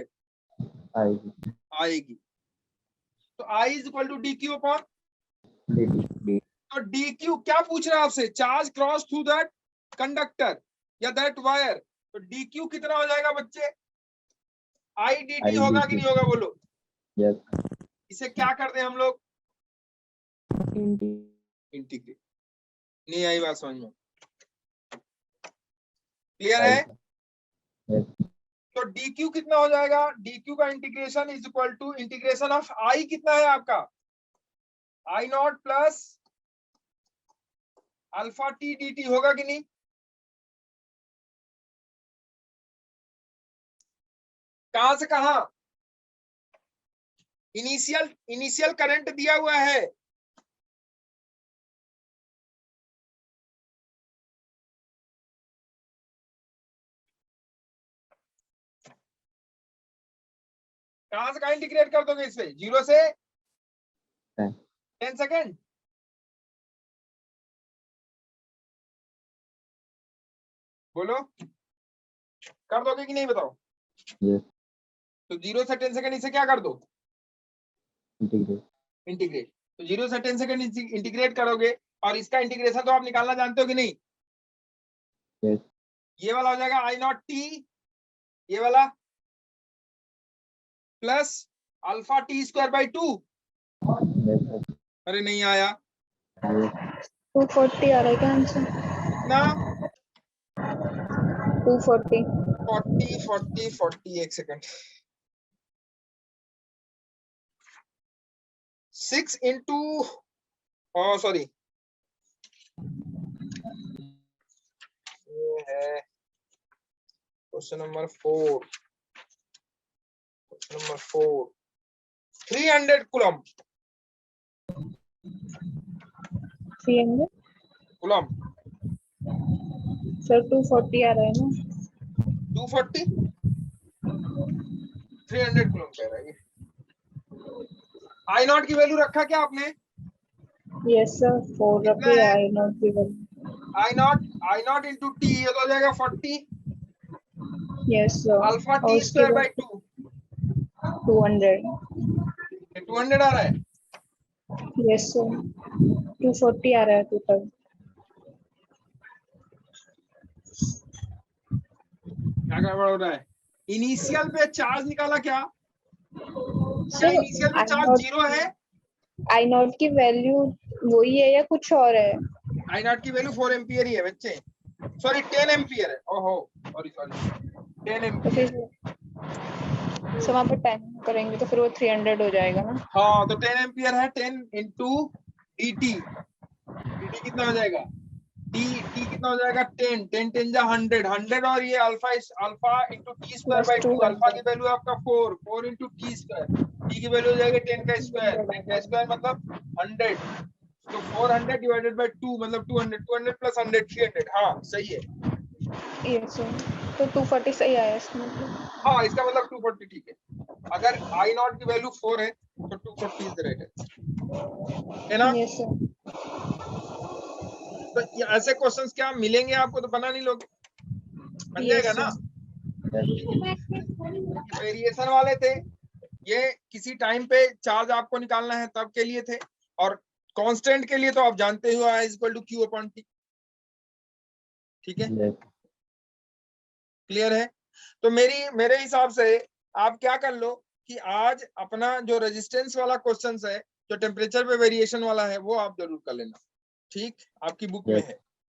आएगी। तो I is equal to D Q upon dt, तो डी क्यू क्या पूछ रहा है आपसे? Charge cross through that conductor या दैट वायर, तो डी क्यू कितना हो जाएगा बच्चे? आई डी टी होगा कि नहीं होगा, बोलो? यस, इसे क्या कर दें हम लोग? इंटीग्रेट। इंटीग्रेट। नहीं आई बात समझ में? क्लियर है? यस, तो डी क्यू कितना हो जाएगा? डी क्यू का integration is equal to integration of I, कितना है आपका? I not plus alpha T D T होगा कि नहीं? कहां से कहां? इनिशियल करंट दिया हुआ है, कहां से कहां इंटीग्रेट कर दोगे इसे? 0 से 10 सेकेंड। बोलो, कर दोगे कि नहीं, बताओ? यस, तो 0 से 10 सेकेंड इसे क्या कर दो? Integrate, integrate. तो 0 से 10 सेकेंड इंटीग्रेट करोगे, और इसका इंटीग्रेशन तो आप निकालना जानते हो कि नहीं? यस, ये वाला हो जाएगा आई नॉट टी, ये वाला plus alpha T square by 2। Yes, अरे नहीं आया 240 आ रहा है क्या आंसर? ना? 240। 40 एक सेकंड। 6 इंटू, सॉरी, ये है question number 4, 300 coulomb, 300 coulomb, sir 240 आ रहा है ना? 240, 300 कूलम कह रहा है ये। आई नॉट की वैल्यू रखा क्या आपने? यस सर, 4 रखे आई नॉट की value. I not into T, ये तो हो जाएगा 40, yes sir, alpha T square by 2, 200। 200 आ रहा है। यस सर, 240 आ रहा है टोटल। क्या गड़बड़ हो रहा है? इनिशियल पे चार्ज निकाला क्या? क्या इनिशियल पे चार्ज 0 है? आई नॉट की वैल्यू वही है या कुछ और है? आई नॉट की वैल्यू 4 एम्पियर ही है बच्चे, सॉरी 10 एम्पियर है, ओहो सॉरी 10 तो एम्पियर। फिर सो वहाँ पर 10 करेंगे तो फिर वो 300 हो जाएगा ना। हाँ तो 10 एम्पियर है, 10 इंटू dt, dt कितना हो जाएगा, टी कितना हो जाएगा 10, 10 10 जा 100, 100 और ये alpha alpha into T square plus by 2, alpha 200 की वैल्यू आपका 4, 4 इंटू टी स्क्वायर, टी की वैल्यू हो जाएगी 10 का स्क्वायर, 10 का स्क्वायर मतलब 100, तो 400 डिवाइडेड बाई 2 मतलब 200, 200 प्लस 100 300, हाँ सही है। यस सर, तो 240 सही आया इसमें। हाँ इसका मतलब 240 ठीक है। अगर आई नॉट की वैल्यू 4 है तो 240 इज द राइट आंसर, है ना। Yes sir. तो ये ऐसे क्वेश्चंस क्या मिलेंगे आपको तो बना नहीं लोगे, बन जाएगा यस ना। yes, वेरिएशन वाले थे, ये किसी टाइम पे चार्ज आपको निकालना है तब के लिए थे, और कांस्टेंट के लिए तो आप जानते हो I equal to Q upon T, ठीक है yes, क्लियर है। तो मेरे हिसाब से आप क्या कर लो कि आज अपना जो रेजिस्टेंस वाला क्वेश्चन है, जो टेम्परेचर पे वेरिएशन वाला है, वो आप जरूर कर लेना, ठीक आपकी बुक में yes. है।